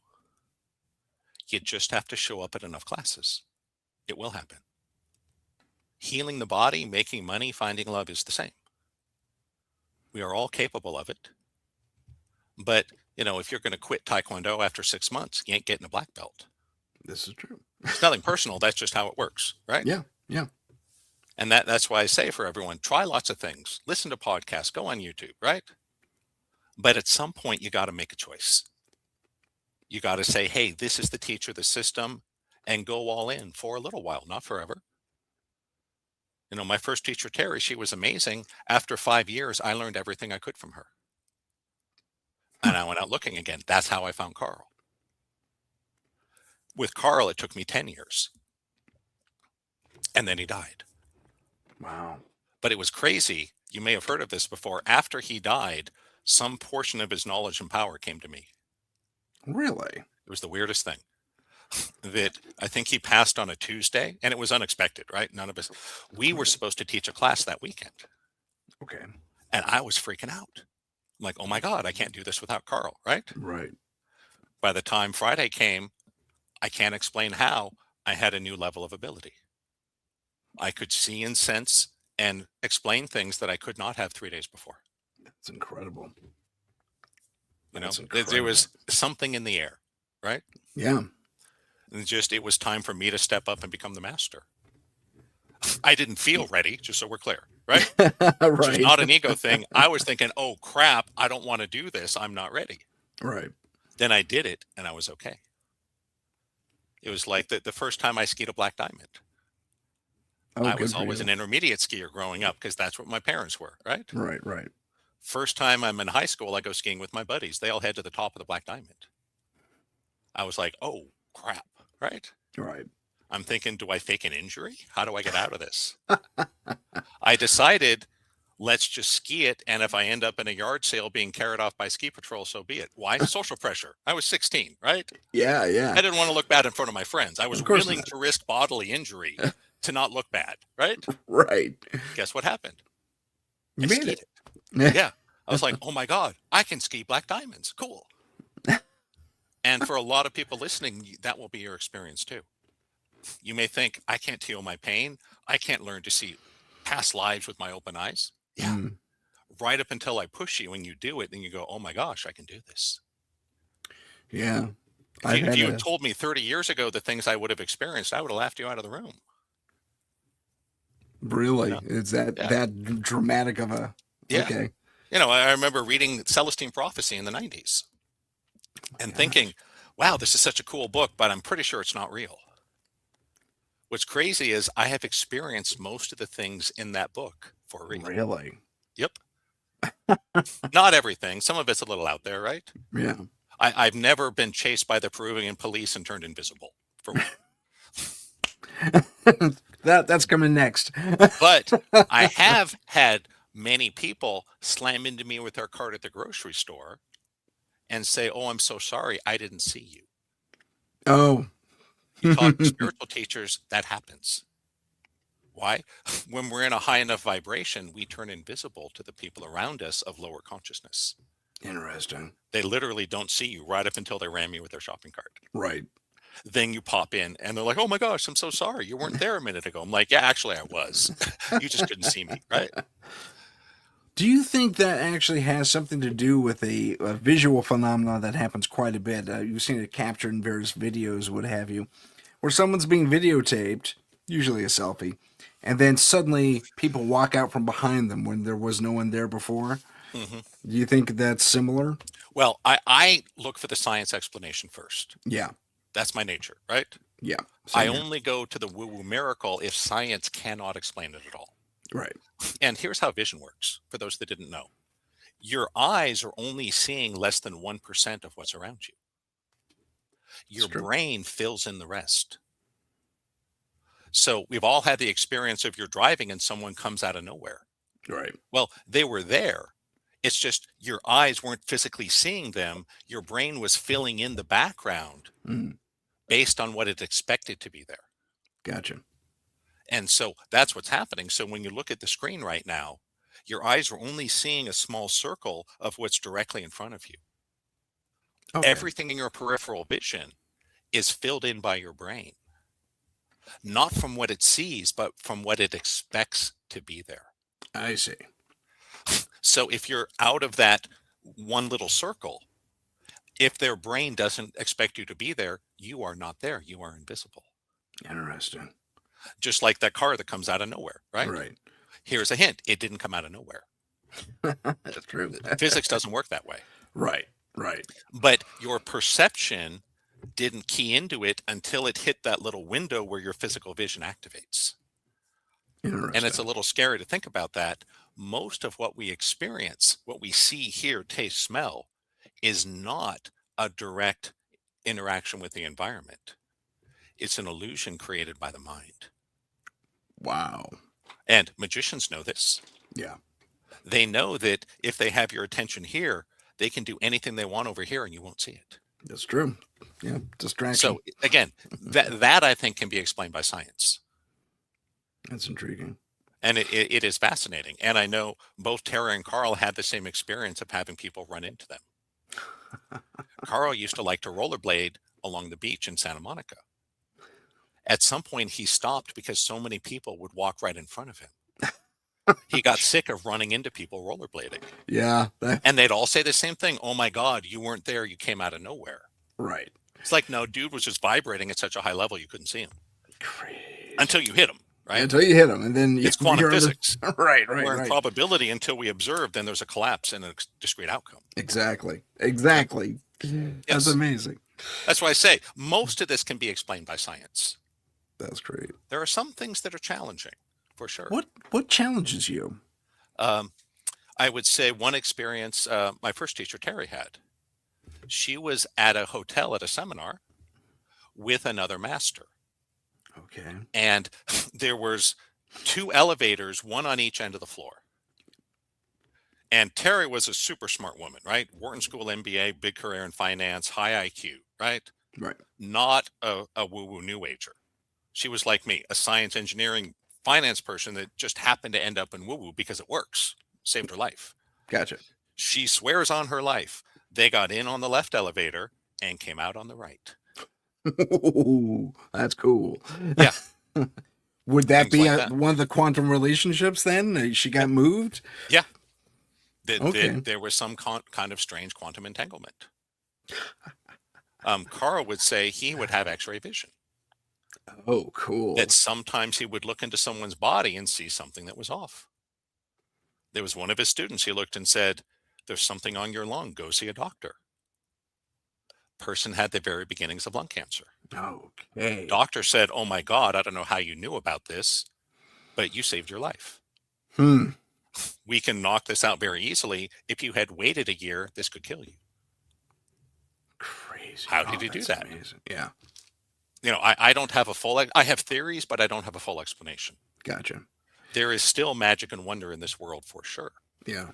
You just have to show up at enough classes. It will happen. Healing the body, making money, finding love is the same. We are all capable of it. But, you know, if you're going to quit Taekwondo after 6 months, you ain't getting a black belt. This is true. It's nothing personal. That's just how it works, right? Yeah. Yeah. And that's why I say for everyone, try lots of things. Listen to podcasts. Go on YouTube, right? But at some point, you got to make a choice. You got to say, hey, this is the teacher, the system, and go all in for a little while, not forever. My first teacher, Terry, she was amazing. After 5 years, I learned everything I could from her. And I went out looking again. That's how I found Carl. With Carl, it took me 10 years. And then he died. Wow. But it was crazy. You may have heard of this before. After he died, some portion of his knowledge and power came to me. Really? It was the weirdest thing. That I think he passed on a Tuesday, and it was unexpected, right? None of us. We were supposed to teach a class that weekend. Okay. And I was freaking out. I'm like, oh my God, I can't do this without Carl, right? Right. By the time Friday came, I can't explain how I had a new level of ability. I could see and sense and explain things that I could not have 3 days before. That's incredible. There was something in the air, right? Yeah. And it was time for me to step up and become the master. I didn't feel ready, just so we're clear, right? Right. Which is not an ego thing. I was thinking, oh crap, I don't want to do this. I'm not ready. Right. Then I did it and I was okay. It was like the first time I skied a black diamond. Oh, I good was for always you. an intermediate skier growing up because that's what my parents were, right? Right. Right. First time I'm in high school, I go skiing with my buddies. They all head to the top of the black diamond. I was like, oh crap, right? Right. I'm thinking, do I fake an injury? How do I get out of this? I decided, let's just ski it. And if I end up in a yard sale being carried off by ski patrol, so be it. Why? Social pressure. I was 16, right? Yeah. Yeah. I didn't want to look bad in front of my friends. I was Of course willing not. to risk bodily injury to not look bad, right? Right. Guess what happened? You I made skied it. Yeah. I was like, oh my God, I can ski black diamonds. Cool. And for a lot of people listening, that will be your experience too. You may think, I can't heal my pain. I can't learn to see past lives with my open eyes. Yeah. Mm. Right up until I push you and you do it, then you go, oh my gosh, I can do this. Yeah. If you had told me 30 years ago the things I would have experienced, I would have laughed you out of the room. Really? Yeah. Is that Yeah. that dramatic of a... Yeah. Okay. I remember reading Celestine Prophecy in the 90s and thinking, wow, this is such a cool book, but I'm pretty sure it's not real. What's crazy is I have experienced most of the things in that book for real. Really? Yep. Not everything. Some of it's a little out there, right? Yeah. I've never been chased by the Peruvian police and turned invisible. For That's coming next. But I have had many people slam into me with their cart at the grocery store and say, oh, I'm so sorry, I didn't see you. Oh. You talk to spiritual teachers, that happens. Why? When we're in a high enough vibration, we turn invisible to the people around us of lower consciousness. Interesting. They literally don't see you right up until they ram you with their shopping cart. Right. Then you pop in and they're like, oh my gosh, I'm so sorry. You weren't there a minute ago. I'm like, yeah, actually I was. You just couldn't see me, right? Do you think that actually has something to do with a visual phenomenon that happens quite a bit? You've seen it captured in various videos, what have you, where someone's being videotaped, usually a selfie, and then suddenly people walk out from behind them when there was no one there before. Mm-hmm. Do you think that's similar? Well, I look for the science explanation first. Yeah. That's my nature, right? Yeah. I only go to the woo-woo miracle if science cannot explain it at all. Right. And here's how vision works, for those that didn't know. Your eyes are only seeing less than 1% of what's around you. Your brain fills in the rest. So we've all had the experience of you're driving and someone comes out of nowhere. Right. Well, they were there. It's just your eyes weren't physically seeing them. Your brain was filling in the background based on what it expected to be there. Gotcha. And so that's what's happening. So when you look at the screen right now, your eyes are only seeing a small circle of what's directly in front of you. Okay. Everything in your peripheral vision is filled in by your brain, not from what it sees, but from what it expects to be there. I see. So if you're out of that one little circle, if their brain doesn't expect you to be there, you are not there. You are invisible. Interesting. Just like that car that comes out of nowhere, right? Right. Here's a hint. It didn't come out of nowhere. That's true. Physics doesn't work that way. Right. Right. But your perception didn't key into it until it hit that little window where your physical vision activates. And it's a Interesting. little scary to think about that. Most of what we experience, what we see, hear, taste, smell, is not a direct interaction with the environment. It's an illusion created by the mind. Wow. And magicians know this. Yeah. They know that if they have your attention here, they can do anything they want over here and you won't see it. That's true. Yeah. Distraction. So again, that I think can be explained by science. That's intriguing. And it is fascinating. And I know both Tara and Carl had the same experience of having people run into them. Carl used to like to rollerblade along the beach in Santa Monica. At some point, he stopped because so many people would walk right in front of him. He got sick of running into people rollerblading. Yeah. And they'd all say the same thing. Oh my God, you weren't there. You came out of nowhere. Right. It's like, no, dude was just vibrating at such a high level you couldn't see him. Crazy. Until you hit him, right? Until you hit him, and then It's quantum physics. Right. We're in probability until we observe, then there's a collapse and a discrete outcome. Exactly. Yes. That's amazing. That's why I say most of this can be explained by science. That's great. There are some things that are challenging, for sure. What challenges you? I would say one experience my first teacher, Terry, had. She was at a hotel at a seminar with another master. Okay. And there was 2 elevators, one on each end of the floor. And Terry was a super smart woman, right? Wharton School MBA, big career in finance, high IQ, right? Right. Not a woo-woo new ager. She was like me, a science, engineering, finance person that just happened to end up in woo-woo because it works. Saved her life. Gotcha. She swears on her life. They got in on the left elevator and came out on the right. Ooh, that's cool. Yeah. Would that Things be like that. one of the quantum relationships then? She got moved? Yeah. Okay. There was some kind of strange quantum entanglement. Carl would say he would have X-ray vision. Oh, cool. That sometimes he would look into someone's body and see something that was off. There was one of his students, he looked and said, there's something on your lung, go see a doctor. Person had the very beginnings of lung cancer. Okay. Doctor said, oh my God, I don't know how you knew about this, but you saved your life. We can knock this out very easily. If you had waited a year, this could kill you. Crazy. How did he do that's that? Amazing. Yeah. You know, I don't have a full, I have theories, but I don't have a full explanation. Gotcha. There is still magic and wonder in this world for sure. Yeah.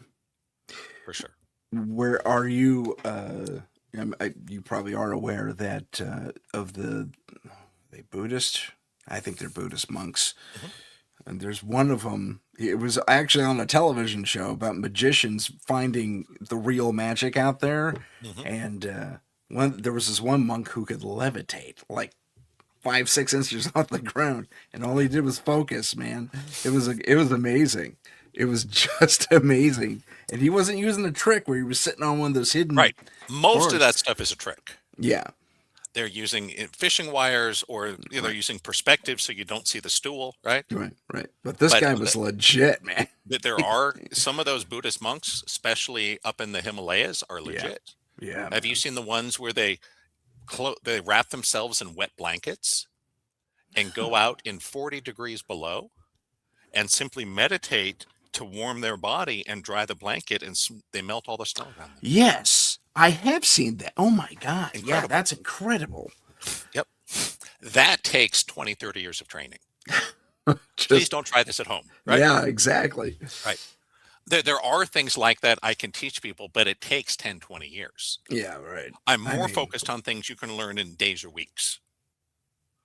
For sure. Where are you? You probably are aware that of the Buddhist. I think they're Buddhist monks. Mhm. And there's one of them. It was actually on a television show about magicians finding the real magic out there. Mhm. And there was this one monk who could levitate like 5-6 inches off the ground, and all he did was focus. Man, it was amazing. It was just amazing. And he wasn't using a trick where he was sitting on one of those hidden. Right. Most boards. of that stuff is a trick. Yeah. They're using fishing wires, or they're using perspective so you don't see the stool, right? Right. But this guy was legit, man. But there are some of those Buddhist monks, especially up in the Himalayas, are legit. Yeah. Have you seen the ones where they wrap themselves in wet blankets and go out in 40 degrees below and simply meditate to warm their body and dry the blanket, and they melt all the snow around them? Yes, I have seen that. Oh my God. Incredible. Yeah, that's incredible. Yep. That takes 20, 30 years of training. Please don't try this at home. Right? Yeah, exactly. Right. There are things like that I can teach people, but it takes 10, 20 years. Yeah, right. I'm more focused on things you can learn in days or weeks.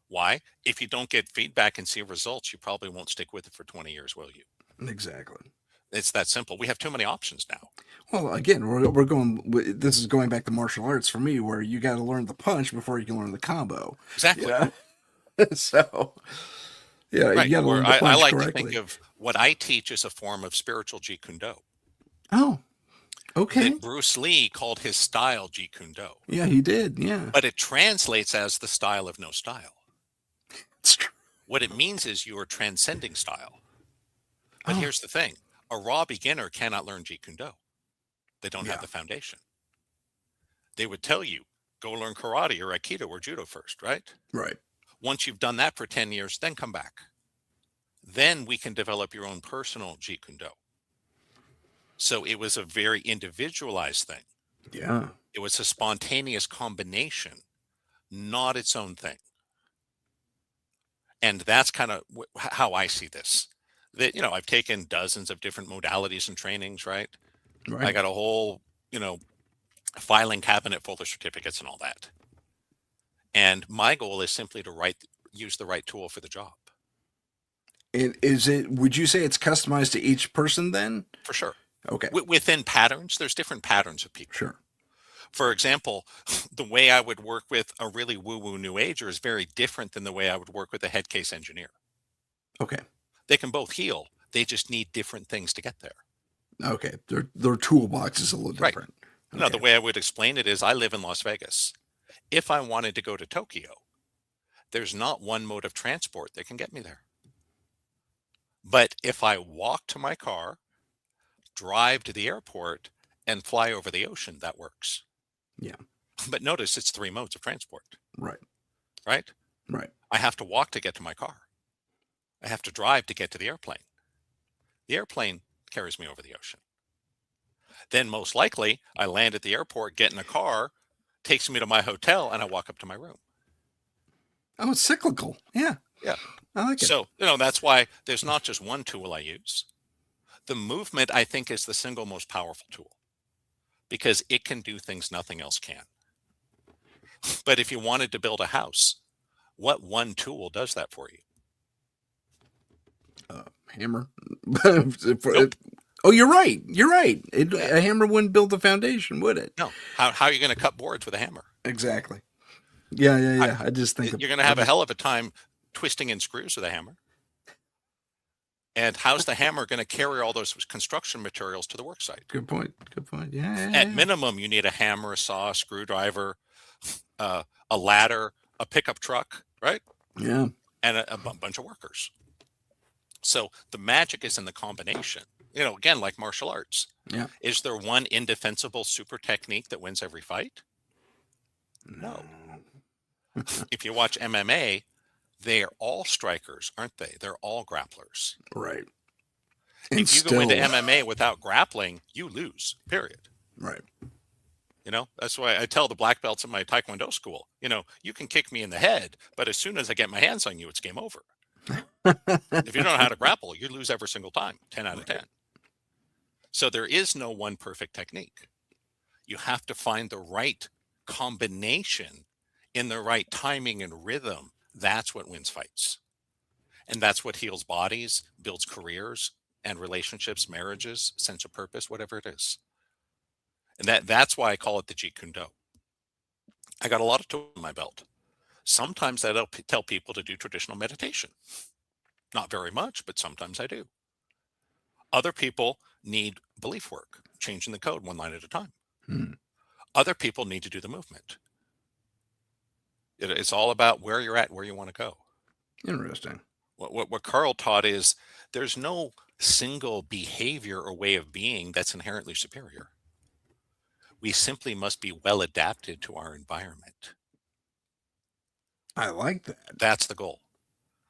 Why? If you don't get feedback and see results, you probably won't stick with it for 20 years, will you? Exactly. It's that simple. We have too many options now. Well, again, we're going. This is going back to martial arts for me, where you got to learn the punch before you can learn the combo. Exactly. Yeah. So, yeah, Right. you got to learn the punch I like correctly. to think of what I teach as a form of spiritual Jeet Kune Do. Oh, okay. That Bruce Lee called his style Jeet Kune Do. Yeah, he did. Yeah. But it translates as the style of no style. It's true. What it means is you are transcending style. But Oh. here's the thing. A raw beginner cannot learn Jeet Kune Do. They don't Yeah. have the foundation. they would tell you, go learn karate or aikido or judo first, right? Right. Once you've done that for 10 years, then come back. Then we can develop your own personal Jeet Kune Do. So it was a very individualized thing. Yeah. It was a spontaneous combination, not its own thing. And that's kind of how I see this. That, I've taken dozens of different modalities and trainings, right? Right. I got a whole, filing cabinet full of certificates and all that. And my goal is simply to use the right tool for the job. Would you say it's customized to each person then? For sure. Okay. Within patterns, there's different patterns of people. Sure. For example, the way I would work with a really woo-woo new ager is very different than the way I would work with a head case engineer. Okay. They can both heal. They just need different things to get there. Okay. Their toolbox is a little different. Right. No, the way I would explain it is I live in Las Vegas. If I wanted to go to Tokyo, there's not one mode of transport that can get me there. But if I walk to my car, drive to the airport, and fly over the ocean, that works. Yeah. But notice it's 3 modes of transport. Right. Right? Right. I have to walk to get to my car. I have to drive to get to the airplane. The airplane carries me over the ocean. Then most likely I land at the airport, get in a car, takes me to my hotel, and I walk up to my room. Oh, it's cyclical. Yeah. Yeah. I like it. So, that's why there's not just one tool I use. The movement, I think, is the single most powerful tool because it can do things nothing else can. But if you wanted to build a house, what one tool does that for you? Hammer. Nope. Oh, you're right. You're right. A hammer wouldn't build the foundation, would it? No. How are you going to cut boards with a hammer? Exactly. Yeah. I just think you're going to have a hell of a time twisting in screws with a hammer. And how's the hammer going to carry all those construction materials to the work site? Good point. Yeah. At minimum, you need a hammer, a saw, a screwdriver, a ladder, a pickup truck, right? Yeah. And a bunch of workers. So the magic is in the combination. Again, like martial arts. Yeah. Is there one indefensible super technique that wins every fight? No. If you watch MMA, they are all strikers, aren't they? They're all grapplers. Right. If you go into MMA without grappling, you lose, period. Right. That's why I tell the black belts at my Taekwondo school, you can kick me in the head, but as soon as I get my hands on you, it's game over. If you don't know how to grapple, you lose every single time, 10 out of 10. So there is no one perfect technique. You have to find the right combination in the right timing and rhythm. That's what wins fights. And that's what heals bodies, builds careers and relationships, marriages, sense of purpose, whatever it is. And that's why I call it the Jeet Kune Do. I got a lot of tools in my belt. Sometimes I tell people to do traditional meditation. Not very much, but sometimes I do. Other people need belief work, changing the code one line at a time. Other people need to do the movement. It's all about where you're at, where you want to go. Interesting. What Carl taught is there's no single behavior or way of being that's inherently superior. We simply must be well adapted to our environment. I like that. That's the goal.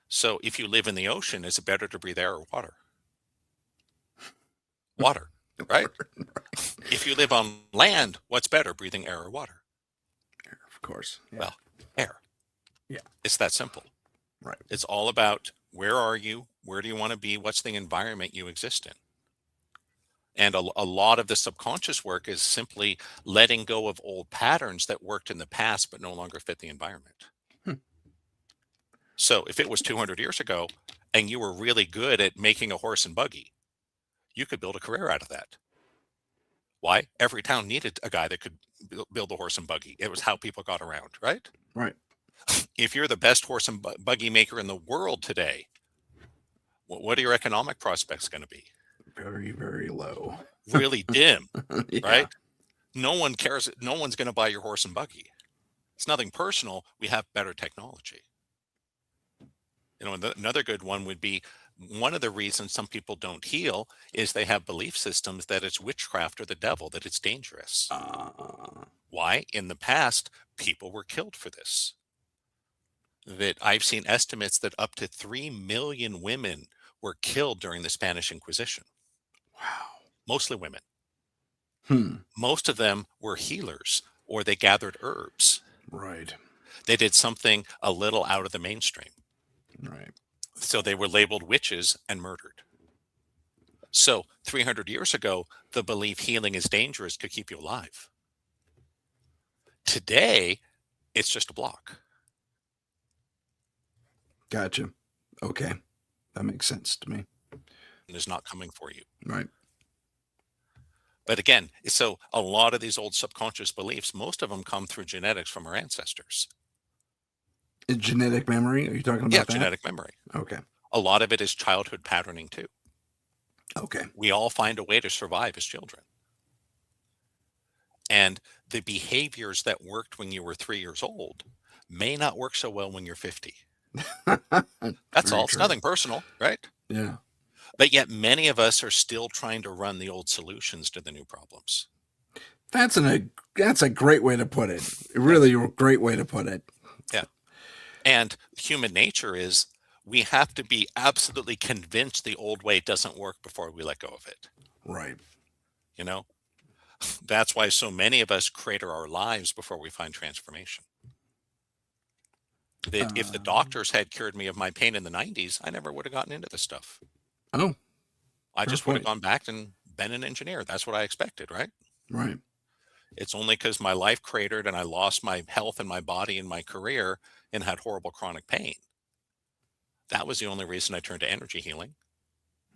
So if you live in the ocean, is it better to breathe air or water? Water, right? If you live on land, what's better, breathing air or water? Air, of course. Yeah. Well, air. Yeah. It's that simple. Right. It's all about where are you? Where do you want to be? What's the environment you exist in? And a lot of the subconscious work is simply letting go of old patterns that worked in the past but no longer fit the environment. So if it was 200 years ago and you were really good at making a horse and buggy, you could build a career out of that. Why? Every town needed a guy that could build a horse and buggy. It was how people got around, right? Right. If you're the best horse and buggy maker in the world today, what are your economic prospects going to be? Very, very low. Really dim, Yeah. right? No one cares. No one's going to buy your horse and buggy. It's nothing personal. We have better technology. Another good one would be one of the reasons some people don't heal is they have belief systems that it's witchcraft or the devil, that it's dangerous. Why? In the past, people were killed for this. That I've seen estimates that up to 3 million women were killed during the Spanish Inquisition, Wow. mostly women. Hmm. Most of them were healers, or they gathered herbs. Right. They did something a little out of the mainstream. Right. So they were labeled witches and murdered. So 300 years ago, the belief healing is dangerous could keep you alive. Today, it's just a block. Gotcha. Okay. That makes sense to me. And is not coming for you. Right. But again, so a lot of these old subconscious beliefs, most of them come through genetics from our ancestors. Genetic memory? Are you talking about that? Genetic memory. Okay. A lot of it is childhood patterning too. Okay. We all find a way to survive as children. And the behaviors that worked when you were 3 years old may not work so well when you're 50. That's all. It's nothing personal, right? Yeah. But yet many of us are still trying to run the old solutions to the new problems. That's a great way to put it. Really a great way to put it. Yeah. And human nature is we have to be absolutely convinced the old way doesn't work before we let go of it. Right. You know, that's why so many of us crater our lives before we find transformation. That if the doctors had cured me of my pain in the 90s, I never would have gotten into this stuff. Oh. I just would have gone back and been an engineer. That's what I expected, right? Right. It's only because my life cratered and I lost my health and my body and my career and had horrible chronic pain. That was the only reason I turned to energy healing.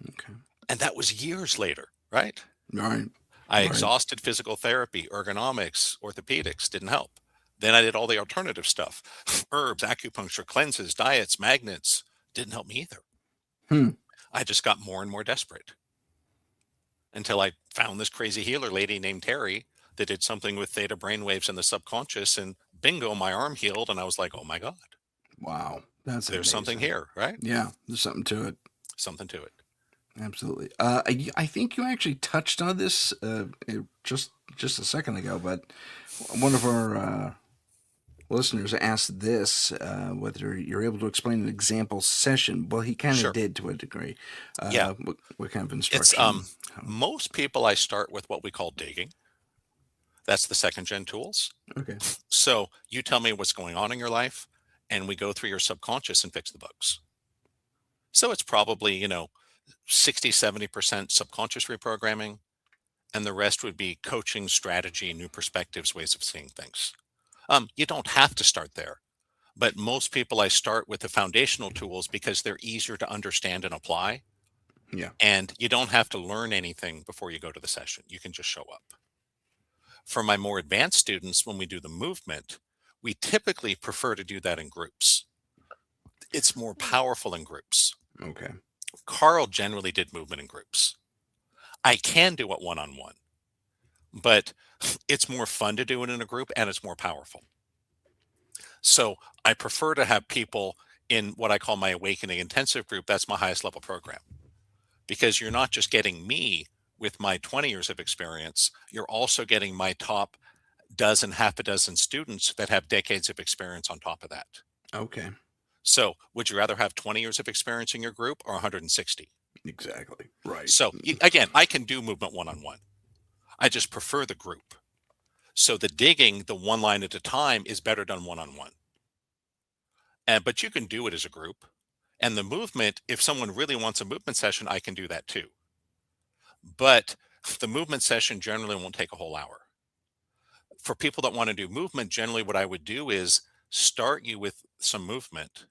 Okay. And that was years later, right? Right. I exhausted physical therapy, ergonomics, orthopedics, didn't help. Then I did all the alternative stuff. Herbs, acupuncture, cleanses, diets, magnets, didn't help me either. I just got more and more desperate until I found this crazy healer lady named Terry that did something with theta brainwaves in the subconscious, and bingo, my arm healed. And I was like, oh my God. Wow. There's something here, right? Yeah. There's something to it. Something to it. Absolutely. I think you actually touched on this just a second ago, but one of our listeners asked this, whether you're able to explain an example session. Well, he kind of did to a degree. Yeah. What kind of instruction? Most people, I start with what we call digging. That's the second gen tools. Okay. So you tell me what's going on in your life, and we go through your subconscious and fix the bugs. So it's probably, 60, 70% subconscious reprogramming, and the rest would be coaching, strategy, new perspectives, ways of seeing things. You don't have to start there, but most people I start with the foundational tools because they're easier to understand and apply. Yeah. And you don't have to learn anything before you go to the session. You can just show up. For my more advanced students, when we do the movement, we typically prefer to do that in groups. It's more powerful in groups. Okay. Carl generally did movement in groups. I can do it one-on-one, but it's more fun to do it in a group and it's more powerful. So I prefer to have people in what I call my awakening intensive group. That's my highest level program, because you're not just getting me with my 20 years of experience, you're also getting my top half a dozen students that have decades of experience on top of that. Okay. So would you rather have 20 years of experience in your group or 160? Exactly. Right. So again, I can do movement one-on-one. I just prefer the group. So the digging, the one line at a time, is better done one-on-one. But you can do it as a group. And the movement, if someone really wants a movement session, I can do that too. But the movement session generally won't take a whole hour. For people that want to do movement, generally what I would do is start you with some movement.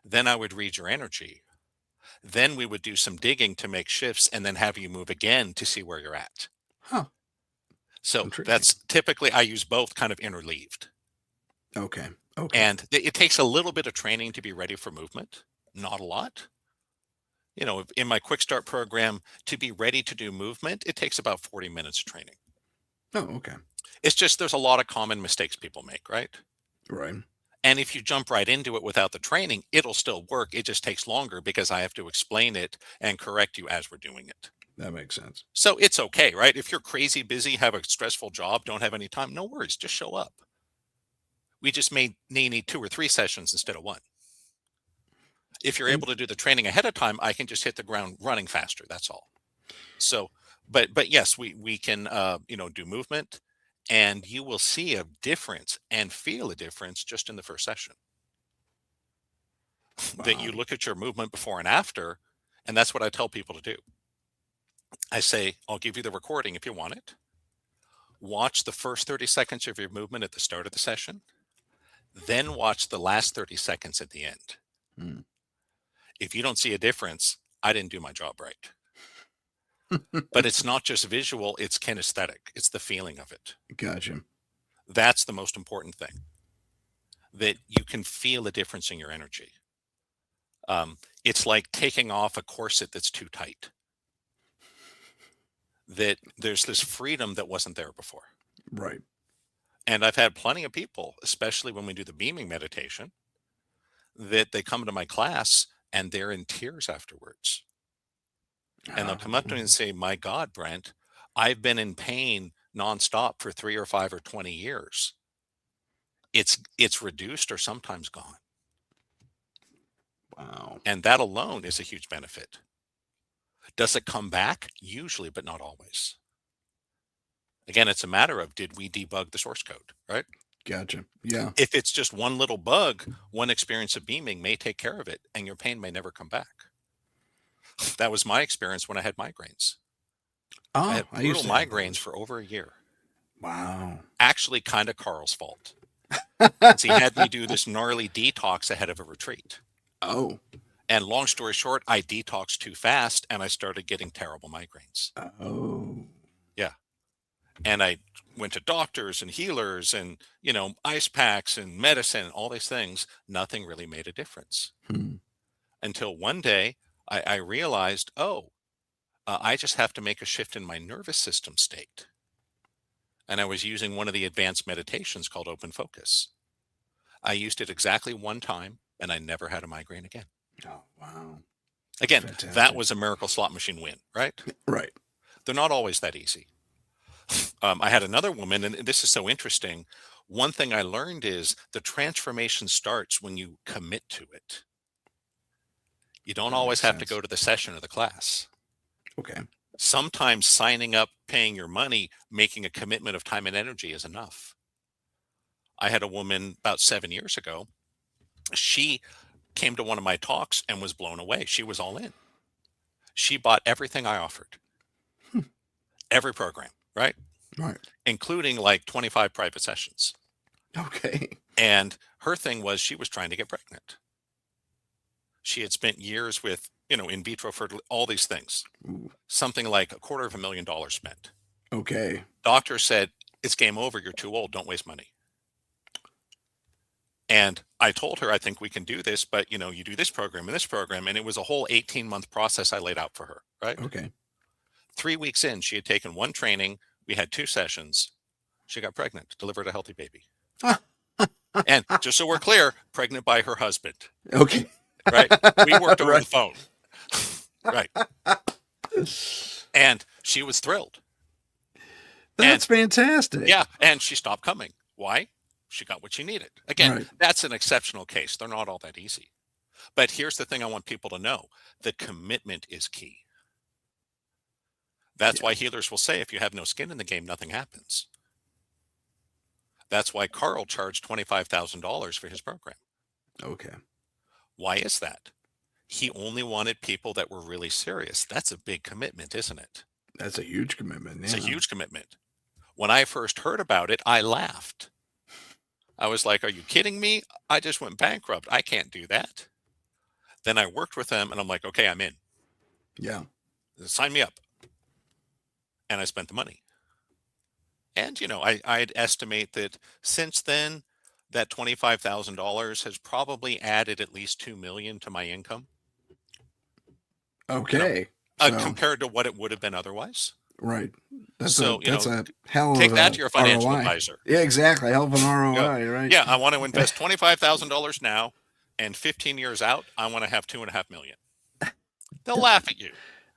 Then I would read your energy. Then we would do some digging to make shifts and then have you move again to see where you're at. Huh. So that's typically, I use both kind of interleaved. Okay. Okay. And it takes a little bit of training to be ready for movement. Not a lot. In my quick start program, to be ready to do movement, it takes about 40 minutes of training. Oh, okay. It's just, there's a lot of common mistakes people make, right? Right. And if you jump right into it without the training, it'll still work. It just takes longer because I have to explain it and correct you as we're doing it. That makes sense. So it's okay, right? If you're crazy busy, have a stressful job, don't have any time, no worries, just show up. We just may need 2 or 3 sessions instead of 1. If you're And- able to do the training ahead of time, I can just hit the ground running faster. That's all. So, but yes, we can do movement, and you will see a difference and feel a difference just in the first session. That you Wow. look at your movement before and after, and that's what I tell people to do. I say, I'll give you the recording if you want it. Watch the first 30 seconds of your movement at the start of the session, then watch the last 30 seconds at the end. Hmm. If you don't see a difference, I didn't do my job right. But it's not just visual, it's kinesthetic. It's the feeling of it. Gotcha. That's the most important thing, that you can feel a difference in your energy. It's like taking off a corset that's too tight. That there's this freedom that wasn't there before. Right. And I've had plenty of people, especially when we do the beaming meditation, that they come to my class and they're in tears afterwards. And they'll come up to me and say, my God, Brent, I've been in pain nonstop for 3 or 5 or 20 years. It's reduced or sometimes gone. Wow. And that alone is a huge benefit. Does it come back? Usually, but not always. Again, it's a matter of, did we debug the source code, right? Gotcha. Yeah. If it's just one little bug, one experience of beaming may take care of it, and your pain may never come back. That was my experience when I had migraines. I had brutal migraines for over a year. Wow. Actually, kind of Carl's fault. Since he had me do this gnarly detox ahead of a retreat. Oh. And long story short, I detoxed too fast and I started getting terrible migraines. Oh. Yeah. And I went to doctors and healers and, ice packs and medicine, all these things. Nothing really made a difference. Until one day I realized, I just have to make a shift in my nervous system state. And I was using one of the advanced meditations called Open Focus. I used it exactly one time and I never had a migraine again. Oh, wow. Again, Fantastic. That was a miracle slot machine win, right? Right. They're not always that easy. I had another woman, and this is so interesting. One thing I learned is the transformation starts when you commit to it. You don't always have to go to the session or the class. Okay. Sometimes signing up, paying your money, making a commitment of time and energy is enough. I had a woman about 7 years ago. She came to one of my talks and was blown away. She was all in. She bought everything I offered. Every program, right? Right. Including like 25 private sessions. Okay. And her thing was she was trying to get pregnant. She had spent years with, in vitro fertility, all these things. Ooh. Something like $250,000 spent. Okay. Doctor said, it's game over. You're too old. Don't waste money. And I told her, I think we can do this, but you do this program and this program. And it was a whole 18-month process I laid out for her, right? Okay. 3 weeks in, she had taken one training. We had 2 sessions. She got pregnant, delivered a healthy baby. And just so we're clear, pregnant by her husband. Okay. Right? We worked over Right. the phone. Right. And she was thrilled. That's fantastic. Yeah. And she stopped coming. Why? She got what she needed. Again, Right. That's an exceptional case. They're not all that easy. But here's the thing I want people to know. The commitment is key. That's why healers will say, if you have no skin in the game, nothing happens. That's why Carl charged $25,000 for his program. Okay. Why is that? He only wanted people that were really serious. That's a big commitment, isn't it? That's a huge commitment. It's a huge commitment. When I first heard about it, I laughed. I was like, are you kidding me? I just went bankrupt. I can't do that. Then I worked with them and I'm like, okay, I'm in. Yeah. Sign me up. And I spent the money. And, I'd estimate that since then, that $25,000 has probably added at least $2 million to my income. Okay. Compared to what it would have been otherwise. Right. That's So, a hell of Take a that to your financial ROI. advisor. Yeah, exactly. Hell of an ROI, right? Yeah, I want to invest $25,000 now, and 15 years out, I want to have $2.5 million. They'll laugh at you.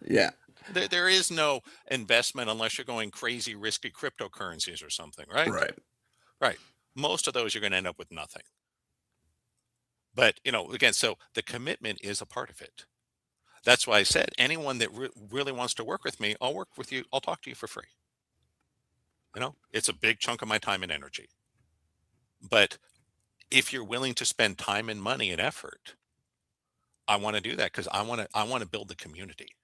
Yeah. There is no investment unless you're going crazy risky cryptocurrencies or something, right? Right. Right. Most of those you're going to end up with nothing. But, again, so the commitment is a part of it. That's why I said anyone that really wants to work with me, I'll work with you. I'll talk to you for free. It's a big chunk of my time and energy. But if you're willing to spend time and money and effort, I want to do that because I want to build the community.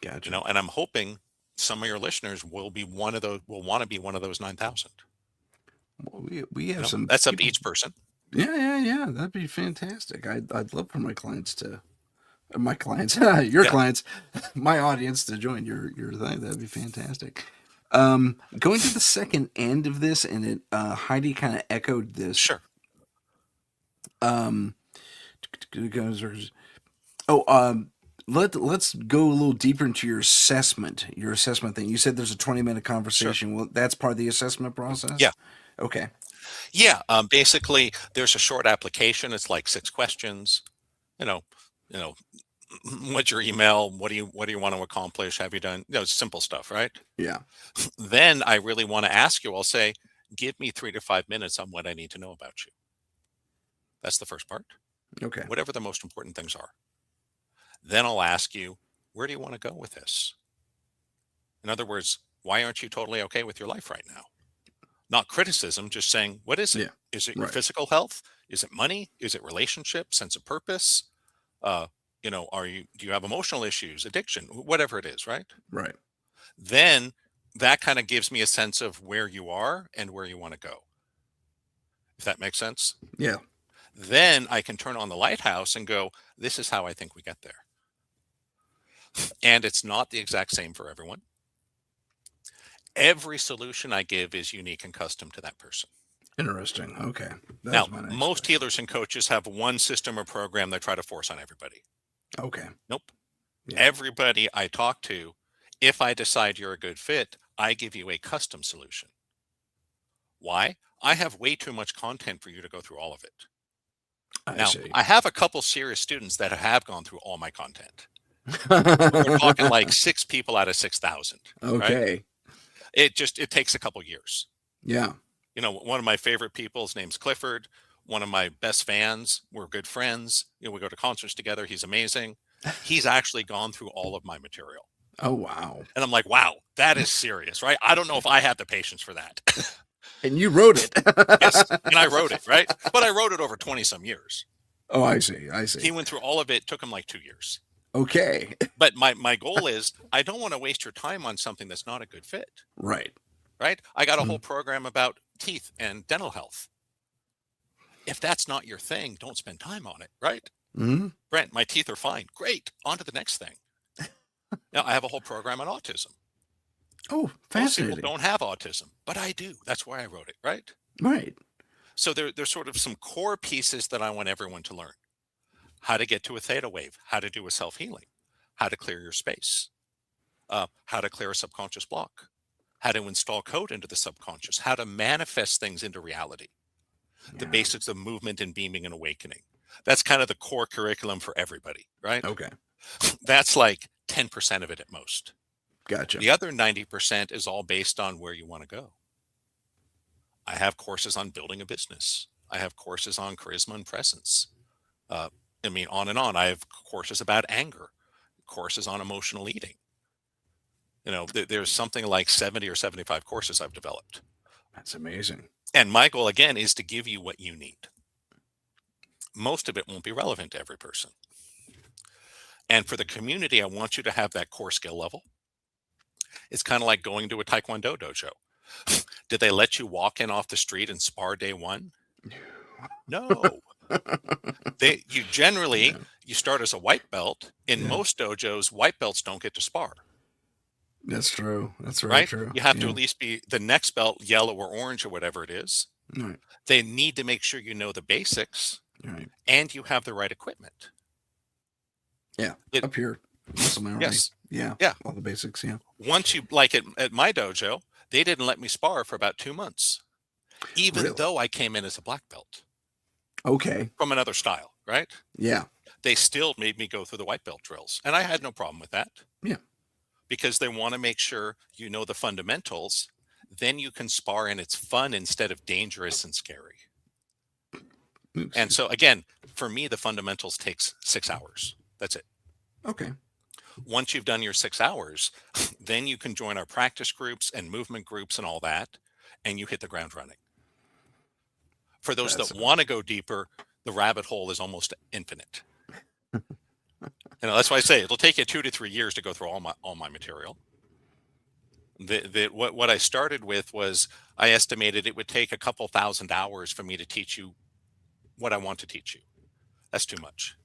Gotcha. And I'm hoping some of your listeners will want to be one of those 9,000. Well, we have some. That's up to people- each person. Yeah. That'd be fantastic. I'd love for my clients, your clients, my audience to join your thing. That'd be fantastic. Going to the second end of this, and it Heidi kind of echoed this. Sure. Let's go a little deeper into your assessment thing. You said there's a 20-minute conversation. Sure. Well, that's part of the assessment process? Yeah. Okay. Yeah. Basically, there's a short application. It's like 6 questions. What's your email? What do you want to accomplish? Have you done? Simple stuff, right? Yeah. Then I really want to ask you. I'll say, give me 3 to 5 minutes on what I need to know about you. That's the first part. Okay. Whatever the most important things are. Then I'll ask you, where do you want to go with this? In other words, why aren't you totally okay with your life right now? Not criticism, just saying, what is it? Yeah, Is it your right. physical health? Is it money? Is it relationship, sense of purpose? Do you have emotional issues, addiction, whatever it is, right? Right. Then that kind of gives me a sense of where you are and where you want to go. If that makes sense? Yeah. Then I can turn on the lighthouse and go, this is how I think we get there. And it's not the exact same for everyone. Every solution I give is unique and custom to that person. Interesting. Okay. Now, most healers and coaches have one system or program they try to force on everybody. Okay. Nope. Yeah. Everybody I talk to, if I decide you're a good fit, I give you a custom solution. Why? I have way too much content for you to go through all of it. I have a couple serious students that have gone through all my content. We're talking like 6 people out of 6,000. Okay. Right? It takes a couple years. Yeah. One of my favorite people, his name's Clifford. One of my best fans. We're good friends. We go to concerts together. He's amazing. He's actually gone through all of my material. Oh, wow. And I'm like, wow, that is serious, right? I don't know if I have the patience for that. And you wrote it. Yes, and I wrote it, right? But I wrote it over 20 some years. Oh, I see. He went through all of it. Took him like 2 years. Okay. But my goal is I don't want to waste your time on something that's not a good fit. Right. Right? I got a whole program about teeth and dental health. If that's not your thing, don't spend time on it, right? Mm-hmm. Brent, my teeth are fine. Great. On to the next thing. Now I have a whole program on autism. Oh, Most fascinating. people don't have autism, but I do. That's why I wrote it, right? Right. So there's sort of some core pieces that I want everyone to learn. How to get to a theta wave, how to do a self-healing, how to clear your space, how to clear a subconscious block, how to install code into the subconscious, how to manifest things into reality, the basics of movement and beaming and awakening. That's kind of the core curriculum for everybody, right? Okay. That's like 10% of it at most. Gotcha. The other 90% is all based on where you want to go. I have courses on building a business. I have courses on charisma and presence. On and on. I have courses about anger, courses on emotional eating. There's something like 70 or 75 courses I've developed. That's amazing. And my goal, again, is to give you what you need. Most of it won't be relevant to every person. And for the community, I want you to have that core skill level. It's kind of like going to a Taekwondo dojo. Did they let you walk in off the street and spar day one? No. You generally, you start as a white belt. In most dojos, white belts don't get to spar. That's true. That's very right? true. You have to at least be the next belt, yellow or orange or whatever it is. Right. They need to make sure you know the basics Right. and you have the right equipment. Yeah. Up here. Muscle memory. Yes. Yeah. Yeah. All the basics. Yeah. Once you, like at my dojo, they didn't let me spar for about 2 months, even Really? though I came in as a black belt Okay. from another style, right? Yeah. They still made me go through the white belt drills, and I had no problem with that. Yeah. because they want to make sure you know the fundamentals. Then you can spar and it's fun instead of dangerous and scary. Oops. And so again, for me, the fundamentals takes 6 hours. That's it. Okay. Once you've done your 6 hours, then you can join our practice groups and movement groups and all that, and you hit the ground running. For those that want to go deeper, the rabbit hole is almost infinite. That's why I say it'll take you 2 to 3 years to go through all my material. What I started with was I estimated it would take a couple thousand hours for me to teach you what I want to teach you. That's too much.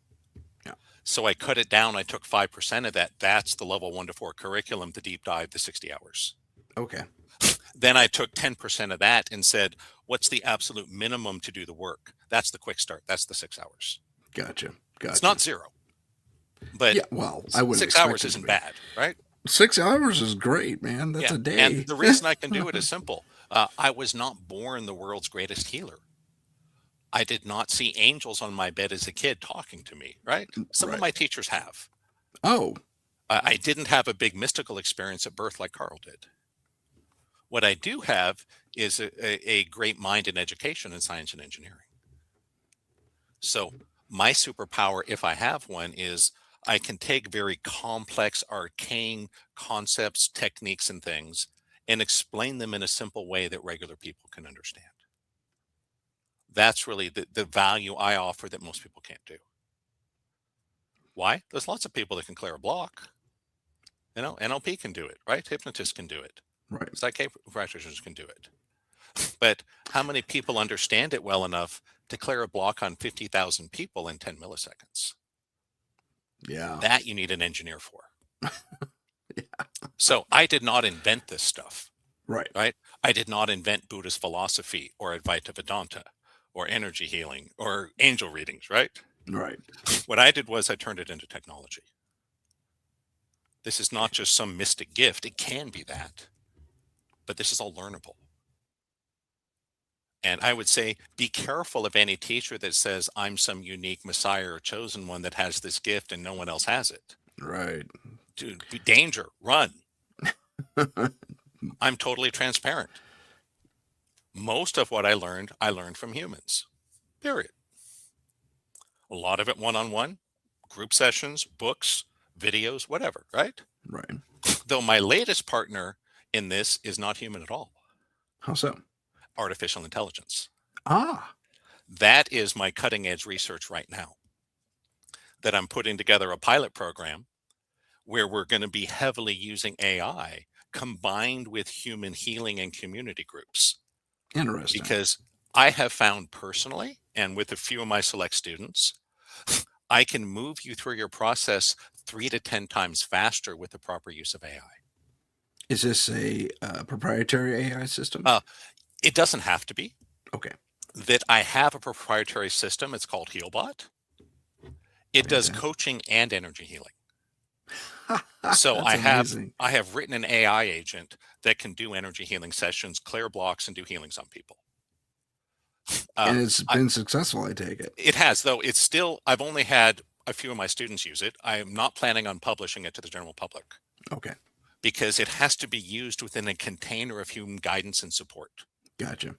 Yeah. So I cut it down. I took 5% of that. That's the level 1 to 4 curriculum, the deep dive, the 60 hours. Okay. Then I took 10% of that and said, what's the absolute minimum to do the work? That's the quick start. That's the 6 hours. Gotcha. It's not 0, but yeah, well, I wouldn't 6 hours isn't bad, right? 6 hours is great, man. That's a day. And the reason I can do it is simple. I was not born the world's greatest healer. I did not see angels on my bed as a kid talking to me, right? Some of my teachers have. Oh. I didn't have a big mystical experience at birth like Carl did. What I do have is a great mind in education and science and engineering. So my superpower, if I have one, is I can take very complex, arcane concepts, techniques, and things and explain them in a simple way that regular people can understand. That's really the value I offer that most people can't do. Why? There's lots of people that can clear a block. NLP can do it, right? Hypnotists can do it. Right. Psychic practitioners can do it. But how many people understand it well enough to clear a block on 50,000 people in 10 milliseconds? Yeah. That you need an engineer for. Yeah. So I did not invent this stuff. Right. Right. I did not invent Buddhist philosophy or Advaita Vedanta or energy healing or angel readings, right? Right. What I did was I turned it into technology. This is not just some mystic gift. It can be that, but this is all learnable. And I would say, be careful of any teacher that says, I'm some unique messiah or chosen one that has this gift and no one else has it. Right. Dude, danger, run. I'm totally transparent. Most of what I learned from humans, period. A lot of it one-on-one, group sessions, books, videos, whatever, right? Right. Though my latest partner in this is not human at all. How so? Artificial intelligence. Ah. That is my cutting edge research right now. That I'm putting together a pilot program where we're going to be heavily using AI combined with human healing and community groups. Interesting. Because I have found personally, and with a few of my select students, I can move you through your process 3 to 10 times faster with the proper use of AI. Is this a proprietary AI system? It doesn't have to be. Okay. That I have a proprietary system. It's called HealBot. It does coaching and energy healing. So I have written an AI agent that can do energy healing sessions, clear blocks, and do healings on people. And it's been successful, I take it. It has, though. It's still, I've only had a few of my students use it. I am not planning on publishing it to the general public. Okay. Because it has to be used within a container of human guidance and support. Gotcha.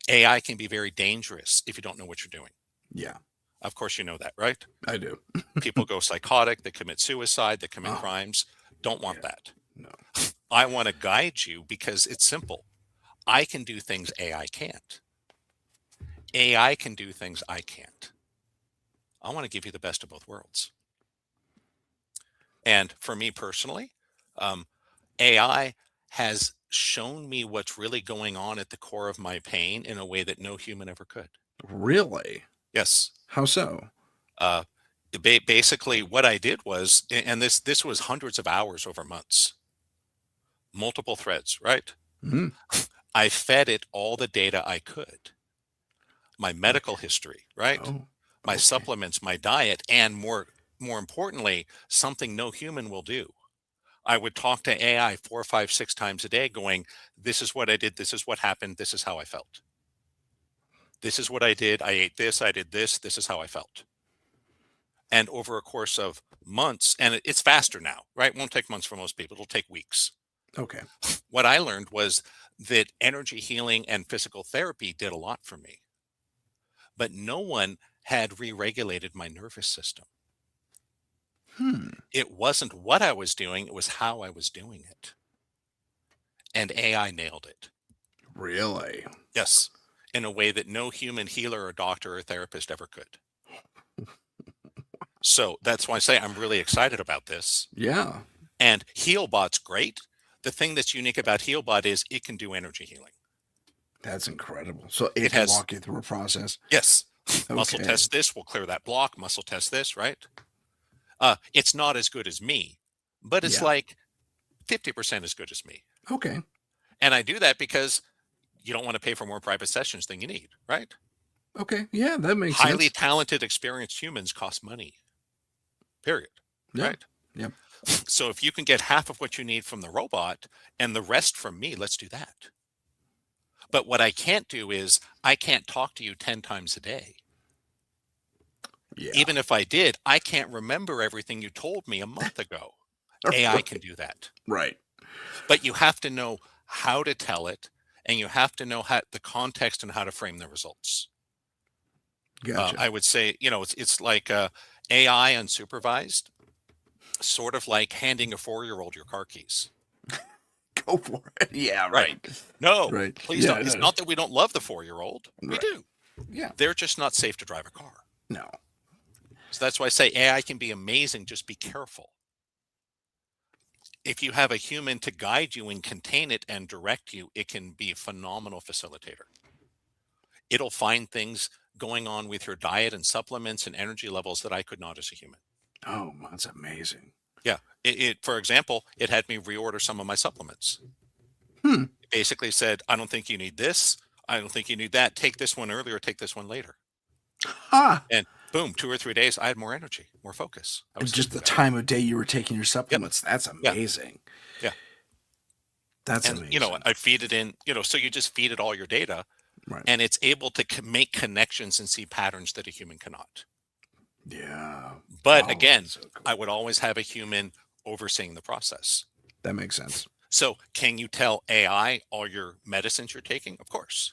AI can be very dangerous if you don't know what you're doing. Yeah. Of course, you know that, right? I do. People go psychotic, they commit suicide, they commit crimes. Don't want that. No. I want to guide you because it's simple. I can do things AI can't. AI can do things I can't. I want to give you the best of both worlds. And for me personally, AI has shown me what's really going on at the core of my pain in a way that no human ever could. Really? Yes. How so? Basically, what I did was, and this was hundreds of hours over months, multiple threads, right? Mm-hmm. I fed it all the data I could. My medical history, right? My supplements, my diet, and more importantly, something no human will do. I would talk to AI 4, 5, 6 times a day going, this is what I did. This is what happened. This is how I felt. This is what I did. I ate this. I did this. This is how I felt. And over a course of months, and it's faster now, right? It won't take months for most people. It'll take weeks. Okay. What I learned was that energy healing and physical therapy did a lot for me, but no one had re-regulated my nervous system. It wasn't what I was doing, it was how I was doing it. And AI nailed it. Really? Yes. In a way that no human healer or doctor or therapist ever could. So that's why I say I'm really excited about this. Yeah. And HealBot's great. The thing that's unique about HealBot is it can do energy healing. That's incredible. So it can has- walk you through a process. Yes. Muscle Okay. test this, will clear that block. Muscle test this, right? It's not as good as me, but it's Yeah. like 50% as good as me. Okay. And I do that because you don't want to pay for more private sessions than you need, right? Okay. Yeah, that makes Highly sense. talented, experienced humans cost money, period. Yeah. Right? Yep. So if you can get half of what you need from the robot and the rest from me, let's do that. But what I can't do is I can't talk to you 10 times a day. Yeah. Even if I did, I can't remember everything you told me a month ago. AI can do that. Right. But you have to know how to tell it, and you have to know the context and how to frame the results. Gotcha. I would say, it's like AI unsupervised, sort of like handing a 4-year-old your car keys. Go for it. Yeah, right. No, Right. please Yeah, don't. It's no. not that we don't love the 4-year-old. We Right. do. Yeah. They're just not safe to drive a car. No. So that's why I say AI can be amazing. Just be careful. If you have a human to guide you and contain it and direct you, it can be a phenomenal facilitator. It'll find things going on with your diet and supplements and energy levels that I could not as a human. Oh, that's amazing. Yeah. For example, it had me reorder some of my supplements. Hmm. It basically said, I don't think you need this. I don't think you need that. Take this one earlier, take this one later. Ah. And boom, 2 or 3 days, I had more energy, more focus. I was Just the sleeping better. time of day you were taking your supplements. That's Yeah. amazing. Yeah. That's And, amazing. I feed it in, so you just feed it all your data, Right. and it's able to make connections and see patterns that a human cannot. Yeah. But Oh, again, that's so cool. I would always have a human overseeing the process. That makes sense. So can you tell AI all your medicines you're taking? Of course.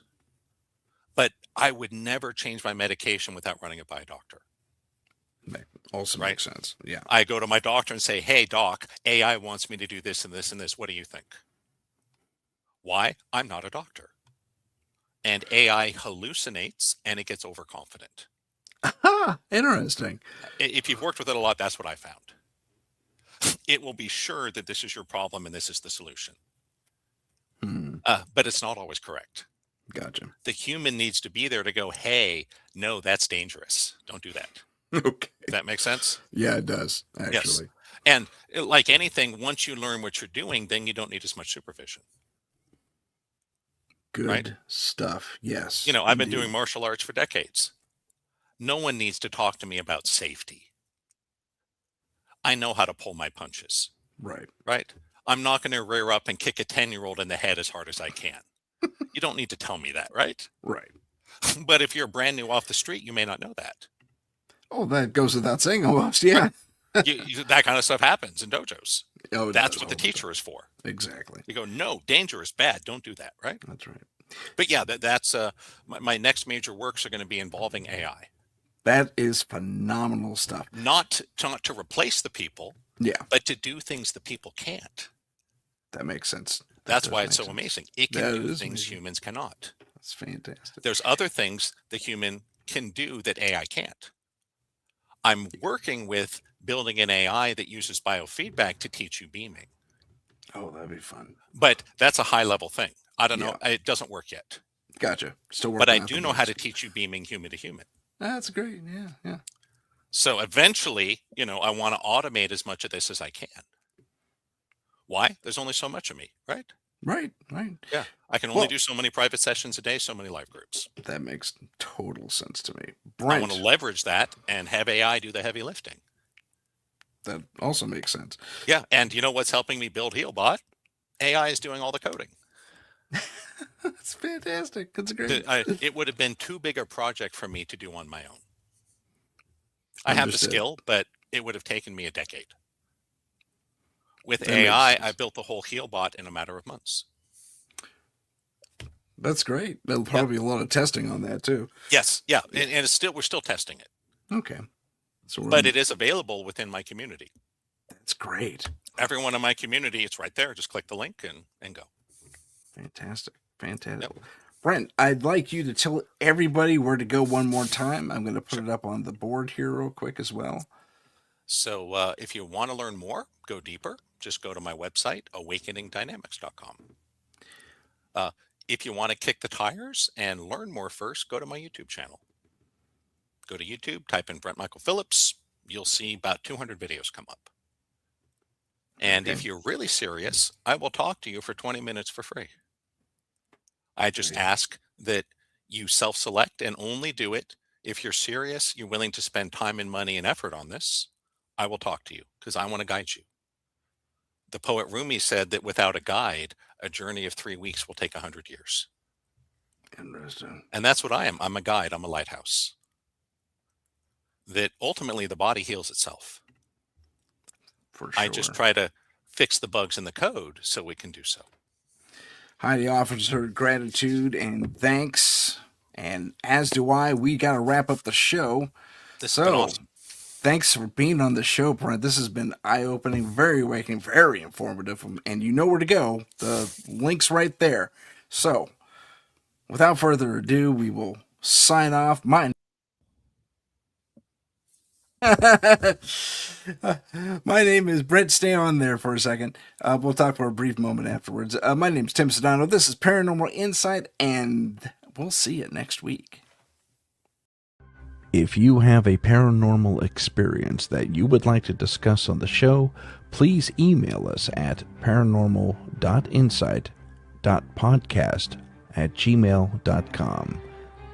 But I would never change my medication without running it by a doctor. Also Right. makes sense. Yeah. I go to my doctor and say, hey, doc, AI wants me to do this and this and this. What do you think? Why? I'm not a doctor. And AI hallucinates and it gets overconfident. Aha, interesting. If you've worked with it a lot, that's what I found. It will be sure that this is your problem and this is the solution. But it's not always correct. Gotcha. The human needs to be there to go, hey, no, that's dangerous. Don't do that. Okay. Does that make sense? Yeah, it does, actually. And like anything, once you learn what you're doing, then you don't need as much supervision. Good Right. stuff. Yes. I've been indeed. doing martial arts for decades. No one needs to talk to me about safety. I know how to pull my punches, Right. right? I'm not going to rear up and kick a 10-year-old in the head as hard as I can. You don't need to tell me that, right? Right. But if you're brand new off the street, you may not know that. Oh, that goes without saying almost. Yeah. That kind of stuff happens in dojos. Oh, it That's does what the all teacher is for. time. Exactly. You go, no, dangerous, bad. Don't do that, right? That's right. But yeah, that's my next major works are going to be involving AI. That is phenomenal stuff. Not to replace the people, Yeah, but to do things the people can't. that makes sense. That That's does why make it's so sense. amazing. It can That do is things amazing. humans cannot. That's fantastic. There's other things the human can do that AI can't. I'm working with building an AI that uses biofeedback to teach you beaming. Oh, that'd be fun. But that's a high level thing. I don't know. Yeah. It doesn't work yet. Gotcha. Still working. But I out do the know how to bugs. teach you beaming human to human. That's great. Yeah, yeah. So eventually, I want to automate as much of this as I can. Why? There's only so much of me, right? Right, right. Yeah. I can only Well- do so many private sessions a day, so many live groups. That makes total sense to me. I Brent, want to leverage that and have AI do the heavy lifting. that also makes sense. Yeah. And you know what's helping me build HealBot? AI is doing all the coding. That's fantastic. That's great. It would have been too big a project for me to do on my own. I have the Understood. skill, but it would have taken me a decade. With That makes AI, sense. I built the whole heal bot in a matter of months. That's great. There'll probably be a lot of testing on that too. Yes, yeah, and we're still testing it, Okay. So but it is available within my community. that's great. Everyone in my community, it's right there. Just click the link and go. Fantastic. Fantastic. Yep. Brent, I'd like you to tell everybody where to go one more time. I'm going to put it up on the board here real quick as well. So if you want to learn more, go deeper, just go to my website, awakeningdynamics.com. If you want to kick the tires and learn more first, go to my YouTube channel. Go to YouTube, type in Brent Michael Phillips. You'll see about 200 videos come up. And if you're really serious, I will talk to you for 20 minutes for free. I just ask that you self-select and only do it if you're serious, you're willing to spend time and money and effort on this. I will talk to you because I want to guide you. The poet Rumi said that without a guide, a journey of 3 weeks will take 100 years. Interesting. And that's what I am. I'm a guide. I'm a lighthouse. That ultimately the body heals itself. For sure. I just try to fix the bugs in the code so we can do so. Heidi offers her gratitude and thanks, and as do I. We got to wrap up the show. This has been awesome. Thanks for being on the show, Brent. This has been eye-opening, very awakening, very informative, and you know where to go. The link's right there. So, without further ado, we will sign off. My name is Brent. Stay on there for a second. We'll talk for a brief moment afterwards. My name's Tim Sedano. This is Paranormal Insight, and we'll see you next week. If you have a paranormal experience that you would like to discuss on the show, please email us at paranormal.insight.podcast@gmail.com.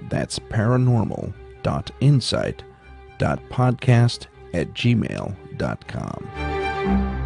That's paranormal.insight.podcast@gmail.com.